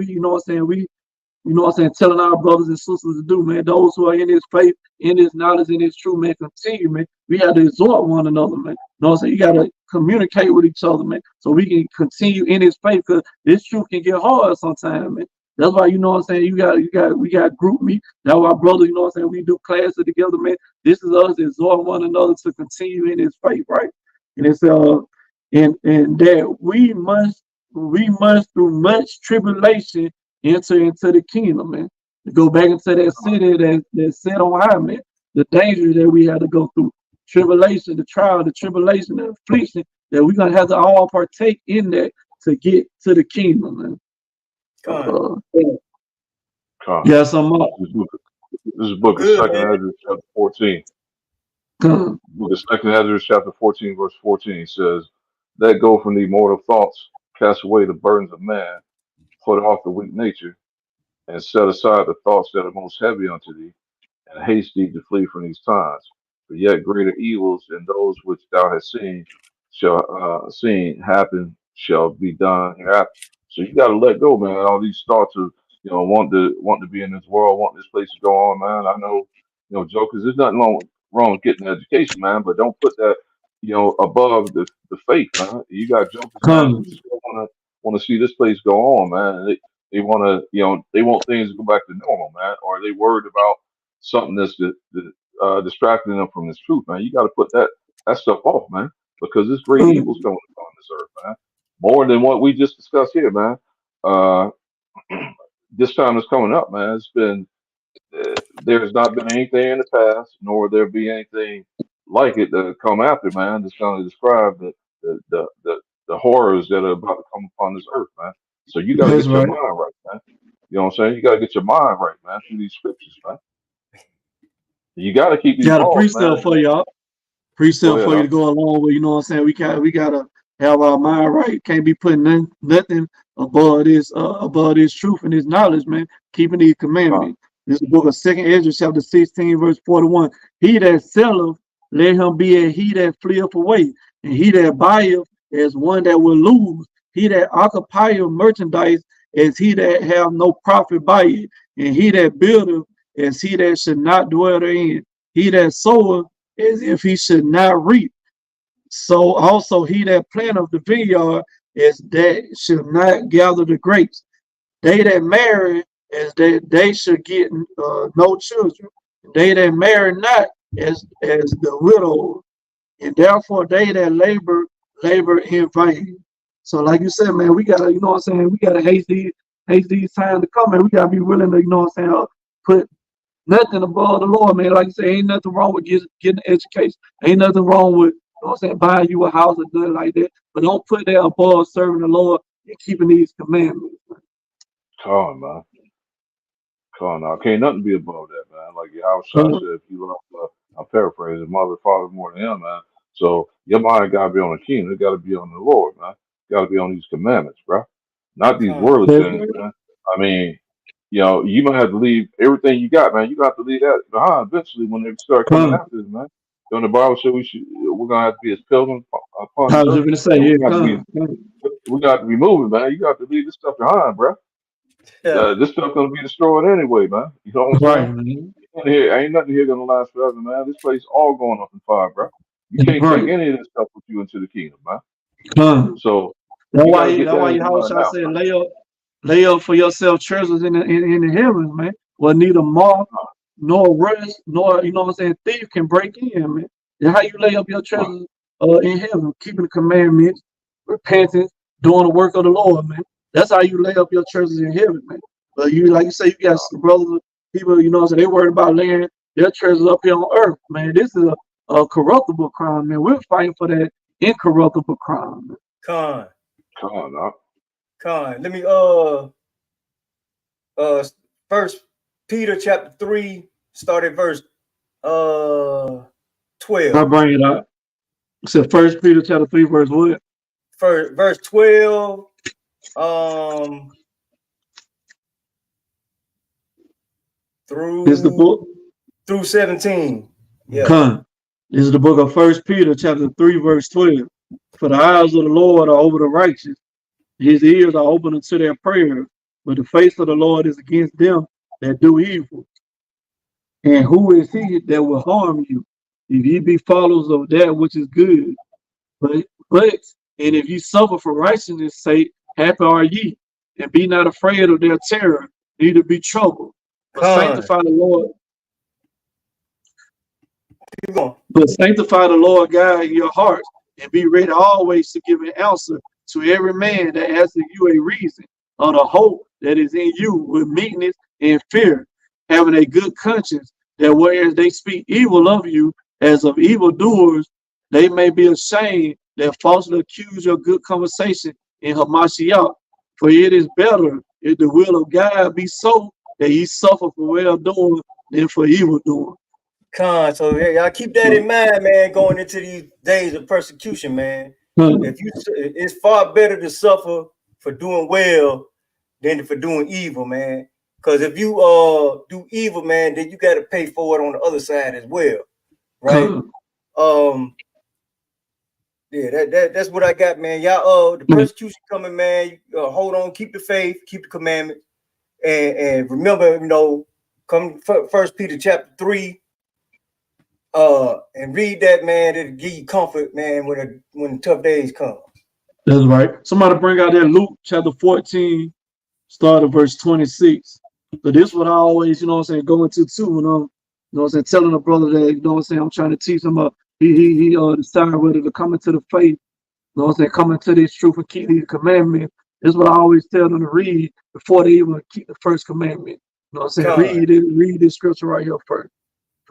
telling our brothers and sisters to do, man. Those who are in this faith, in this knowledge, in this truth, man, continue, man. We have to exhort one another, man. You got to communicate with each other, man, so we can continue in this faith, because this truth can get hard sometimes, man. That's why, we got group meet. That's why, brothers, we do classes together, man. This is us exhorting one another to continue in this faith, right? And it's and that we must through much tribulation enter into the kingdom, man. to go back into that city that's set on high, man. The dangers that we had to go through, tribulation, the trial, the tribulation, the affliction, that we're gonna have to all partake in that to get to the kingdom, man. Yeah, some more. This is book of Good, Second man. Ezra chapter 14. Come. Book of Second Ezra chapter 14 verse 14 says, "Let go from thee mortal thoughts, cast away the burdens of man, put off the weak nature, and set aside the thoughts that are most heavy unto thee, and haste thee to flee from these times. For yet greater evils than those which thou hast seen happen shall be done hereafter." So you got to let go, man. All these thoughts of want to be in this world, want this place to go on, man. I know, jokers. There's nothing wrong with getting an education, man, but don't put that above the faith, man. You got jokers, man, who Come. still want to see this place go on, man. And they want to, they want things to go back to normal, man, or they worried about something that's distracting them from this truth, man. You got to put that stuff off, man, because this great evil's coming upon this earth, man. More than what we just discussed here, man. This time is coming up, man. It's been there has not been anything in the past, nor there be anything like it to come after, man. That's going to describe the horrors that are about to come upon this earth, man. So you got to That's get your right. mind right, man. You know what I'm saying? You got to get your mind right, man, through these scriptures, man. You got to keep these Got a laws, precept man. for y'all. Go Precept ahead, for you huh? to go along with. You know what I'm saying? We gotta have our mind right. Can't be putting nothing above this truth and this knowledge, man. Keeping these Huh. commandments. This is the book of Second Ezra, chapter 16, verse 41. He that selleth, let him be as he that fleeth away, and he that buyeth as one that will lose. He that occupieth merchandise as he that have no profit by it, and he that buildeth as he that should not dwell therein. He that soweth as if he should not reap. So also he that planteth the vineyard as that should not gather the grapes. They that marry as they should get no children. They that marry not as the widow, and therefore they that labor in vain. So like you said, man, we gotta, you know what I'm saying, we gotta haste these times to come, and we gotta be willing to, you know what I'm saying, put nothing above the Lord, man. Like you say, ain't nothing wrong with getting an education. Ain't nothing wrong with, you know what I'm saying, buying you a house or nothing like that. But don't put that above serving the Lord and keeping these commandments. Come on, man. Come on now. Can't nothing be above that, man. Like Yahweh Shah Uh, said, if you love, I'm paraphrasing, mother, father more than him, man. So your mind got to be on the kingdom. It got to be on the Lord, man. Got to be on these commandments, bro. Not these Con. worldly that's things, man. I mean, you might have to leave everything you got, man. You got to leave that behind eventually when they start coming come. after us, man. You know, the Bible said we're gonna have to be as pilgrims upon I this was earth, just gonna say, and yeah, come. we got to be moving, man. You got to leave this stuff behind, bro. Yeah. This stuff gonna be destroyed anyway, man. You know what I'm Right, saying? man. Ain't nothing here gonna last forever, man. This place all going up in fire, bro. You That's can't take right. any of this stuff with you into the kingdom, man. Come. So That's you got why to he, get that's that why in your Yahweh mind Shah now, said, lay up for yourself treasures in the heavens, man. Where neither moth nor rust nor, you know what I'm saying, thief can break in, man. That's how you lay up your man. treasures in heaven, keeping the commandments, repentance, doing the work of the Lord, man. That's how you lay up your treasures in heaven, man. But you, like you say, you got some brothers, people, you know what I'm saying, they worried about laying their treasures up here on earth, man. This is a corruptible crime, man. We're fighting for that incorruptible crime, man. Con. Come on, now. Con. Let me First Peter chapter 3, start at verse 12. I bring it up. It said First Peter chapter 3, verse what? Verse 12. Is the book? Through 17. Yeah. Come. This is the book of First Peter chapter 3, verse 12. For the eyes of the Lord are over the righteous, his ears are open unto their prayers, but the face of the Lord is against them that do evil. And who is he that will harm you, if ye be followers of that which is good? But and if you suffer for righteousness' sake, happy are ye, and be not afraid of their terror, neither be troubled. But Con. sanctify the Lord. Keep going. But sanctify the Lord God in your hearts, and be ready always to give an answer to every man that asks you a reason of the hope that is in you with meekness and fear, having a good conscience, that whereas they speak evil of you as of evildoers, they may be ashamed that falsely accuse your good conversation in Hamashiach. For it is better if the will of God be so that ye suffer for well doing than for evil doing. So y'all keep that in mind, man, going into these days of persecution, man. It's far better to suffer for doing well than for doing evil, man. Because if you do evil, man, then you got to pay for it on the other side as well, right? Yeah, that's what I got, man. Y'all, the persecution coming, man. Hold on, keep the faith, keep the commandment, and remember, come First Peter chapter 3, and read that, man. It'll give you comfort, man, when the tough days come. That's right. Somebody bring out that Luke chapter 14, start at verse 26. So this is what I always, go into too when I'm, telling a brother that, I'm trying to teach him up. He decided whether to come into the faith, come into this truth and keep these commandments. This is what I always tell them to read before they even keep the first commandment. Read this scripture right here first.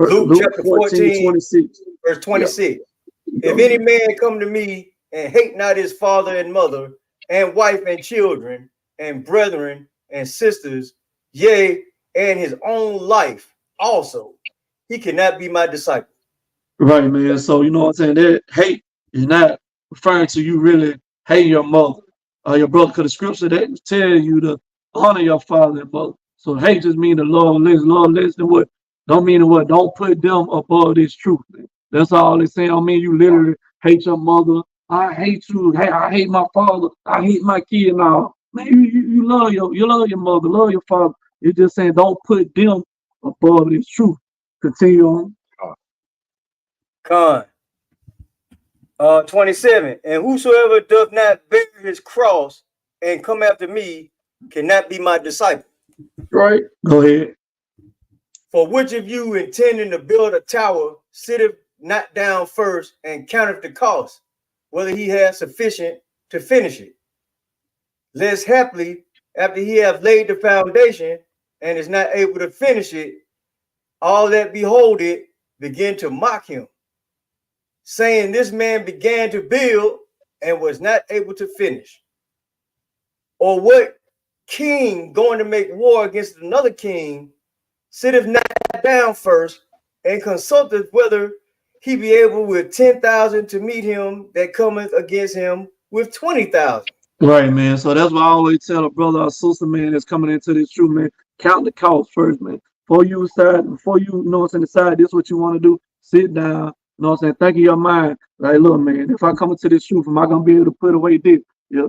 Luke chapter 14, 26. Verse 26. Yeah. If any man come to me and hate not his father and mother, and wife and children, and brethren and sisters, yea, and his own life also, he cannot be my disciple. Right, man. So that hate is not referring to you really hating your mother or your brother, because the scripture that tell you to honor your father and mother. So hate just mean the Lord less than what. Don't mean what. Don't put them above this truth, man. That's all it's saying. I mean, you literally hate your mother. I hate you. Hey, I hate my father. I hate my kid now. Man, you love your mother, love your father. It's just saying don't put them above this truth. Continue on. 27. And whosoever doth not bear his cross and come after me cannot be my disciple. Right. Go ahead. For which of you intending to build a tower sitteth not down first and counteth the cost, whether he has sufficient to finish it? Lest haply, after he hath laid the foundation and is not able to finish it, all that behold it begin to mock him, saying, this man began to build and was not able to finish. Or what king going to make war against another king sitteth not down first and consulteth whether he be able with 10,000 to meet him that cometh against him with 20,000? Right, man. So that's why I always tell a brother or sister, man, that's coming into this truth, man, count the cost first, man. Before you decide this is what you want to do, sit down, think of your mind. Like, look, man, if I come into this truth, am I going to be able to put away this?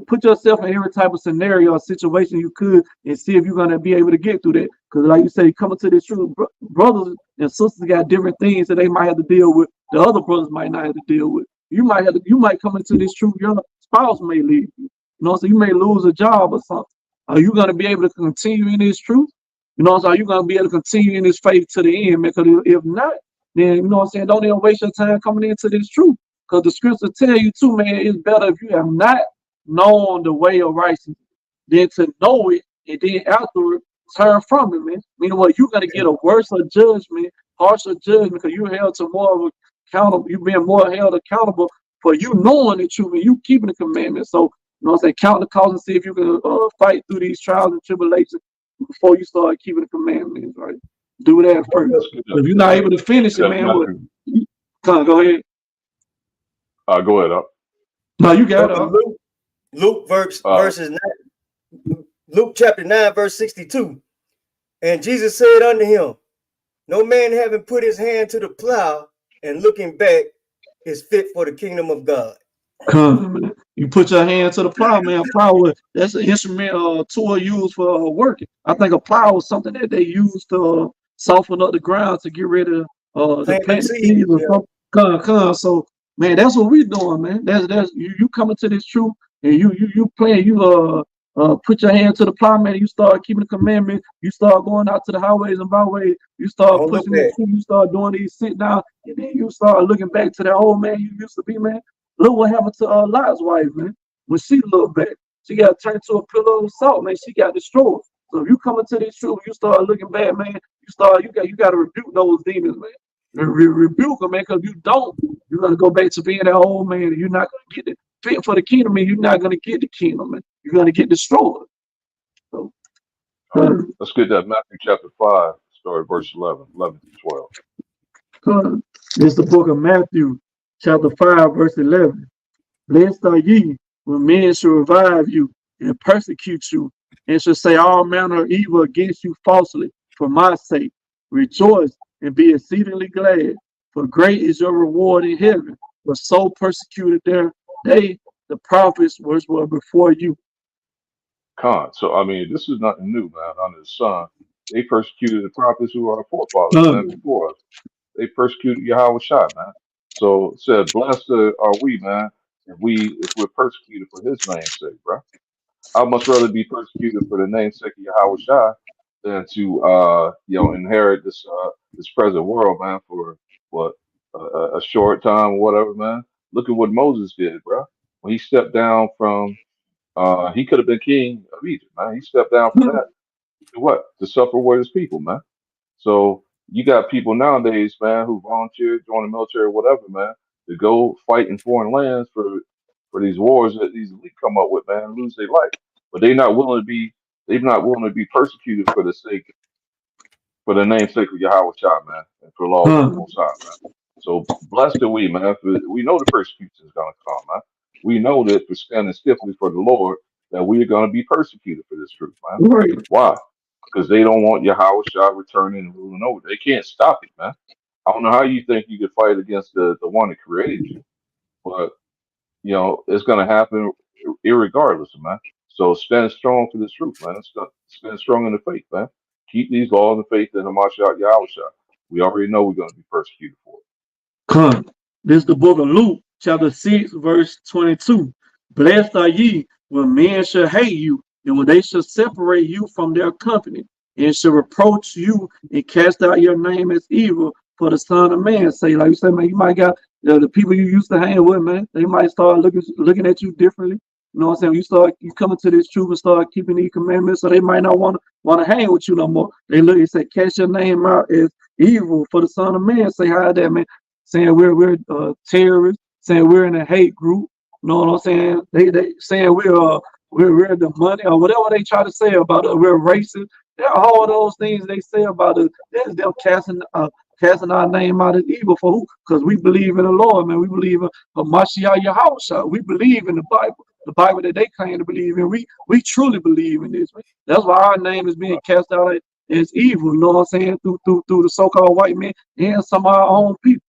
Put yourself in every type of scenario or situation you could and see if you're going to be able to get through that. Because like you say, coming to this truth, brothers and sisters got different things that they might have to deal with. The other brothers might not have to deal with. You might come into this truth, your spouse may leave you. So you may lose a job or something. Are you going to be able to continue in this truth? So are you going to be able to continue in this faith to the end? Because if not, then, don't even waste your time coming into this truth. Because the scriptures tell you too, man, it's better if you have not known the way of righteousness than to know it and then afterward turn from it, man. Meaning what, you're going to get a worse judgment, harsher judgment, because you're held to more of accountable, you're being more held accountable for you knowing the truth and you keeping the commandments. So, count the cost and see if you can fight through these trials and tribulations before you start keeping the commandments, right? Do that first. If you're not able to finish it, man, go ahead. Go ahead, up. No, you got it. Luke chapter 9, verse 62. And Jesus said unto him, no man having put his hand to the plow and looking back is fit for the kingdom of God. You put your hand to the plow, man. Plow, that's an instrument tool used for working. I think a plow is something that they use to soften up the ground to get rid of the plant seeds or something. So, man, that's what we're doing, man. That's you coming to this truth and you playing. You put your hand to the plow, man. You start keeping the commandment. You start going out to the highways and byways. You start pushing the truth. You start doing these sit down, and then you start looking back to that old man you used to be, man. Look what happened to Lot's wife, man. When she looked back, she got turned to a pillar of salt, man. She got destroyed. So if you come into this truth, you start looking bad, man. You got to rebuke those demons, man. Rebuke them, man, because you don't, you're gonna go back to being that old man, and you're not gonna get it fit for the kingdom, and you're not gonna get the kingdom, man. You're gonna get destroyed. So, Let's get that Matthew chapter 5, start at verse 11 to 12. It's the book of Matthew, chapter 5, verse 11. Blessed are ye when men shall revive you and persecute you, and shall say all manner of evil against you falsely for my sake. Rejoice and be exceedingly glad, for great is your reward in heaven. For so persecuted they the prophets which were before you. So I mean, this is nothing new, man. Under the sun, they persecuted the prophets who are our forefathers, man, before us. They persecuted Yahweh Shai, man. So it said, blessed are we, man, if we're persecuted for his name's sake, bro. I'd much rather be persecuted for the name's sake of Yahweh Shai than to inherit this present world, man, for what a short time or whatever, man. Look at what Moses did, bro. When he stepped down from he could have been king of Egypt, man. He stepped down from that to what? To suffer with his people, man. So you got people nowadays, man, who volunteer, join the military, or whatever, man, to go fight in foreign lands for these wars that these elite come up with, man, and lose their life. But they're not willing to be persecuted for the namesake of Yahweh Shai, man, and for the law of the Most High, man. So blessed are we, man. We know the persecution is gonna come, man. We know that for standing stiffly for the Lord, that we are gonna be persecuted for this truth, man. Right. Why? Because they don't want Yahweh Shai returning and ruling over. They can't stop it, man. I don't know how you think you could fight against the one that created you, but it's gonna happen irregardless, man. So stand strong for the truth, man. Stand strong in the faith, man. Keep these laws and faith in Hamashiach Yahweh Shai. We already know we're gonna be persecuted for it. This is the book of Luke, chapter 6, verse 22. Blessed are ye when men shall hate you, and when they shall separate you from their company, and shall reproach you and cast out your name as evil for the Son of Man. Say, like you said, man, you might got the people you used to hang with, man. They might start looking at you differently. You know what I'm saying? You come into this truth and start keeping these commandments, so they might not want to hang with you no more. They look and say, cast your name out as evil for the Son of Man. Say, how that, man? Saying we're terrorists, saying we're in a hate group. You know what I'm saying? They saying we're the money or whatever they try to say about us. We're racist. There are all those things they say about us. That's them casting our name out as evil for who? Because we believe in the Lord, man. We believe in Mashiach Yahweh. We believe in the Bible that they claim to believe in. We truly believe in this, man. That's why our name is being cast out as evil. You know what I'm saying? Through the so-called white men and some of our own people.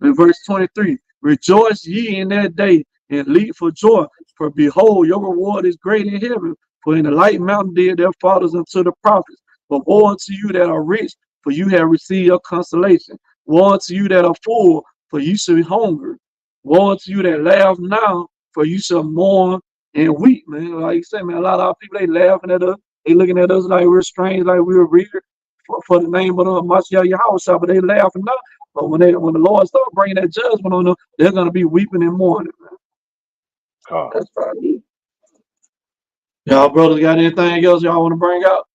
In verse 23, rejoice ye in that day and leap for joy, for behold, your reward is great in heaven. For in the light mountain did their fathers unto the prophets. But woe unto you that are rich, for you have received your consolation. Woe unto you that are full, for you shall be hungry. Woe unto you that laugh now, for you shall mourn and weep, man. Like you said, man, a lot of our people, they laughing at us. They looking at us like we're strange, like we're weird for the name of Mashiach Yahweh, but they laughing now. But when the Lord start bringing that judgment on them, they're gonna be weeping and mourning, man. That's probably it. Y'all brothers got anything else y'all want to bring out?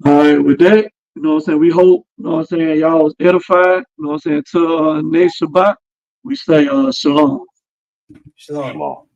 All right, with that, you know what I'm saying, we hope, you know what I'm saying, y'all was edified, you know what I'm saying, till next Shabbat, we say shalom. Shalom.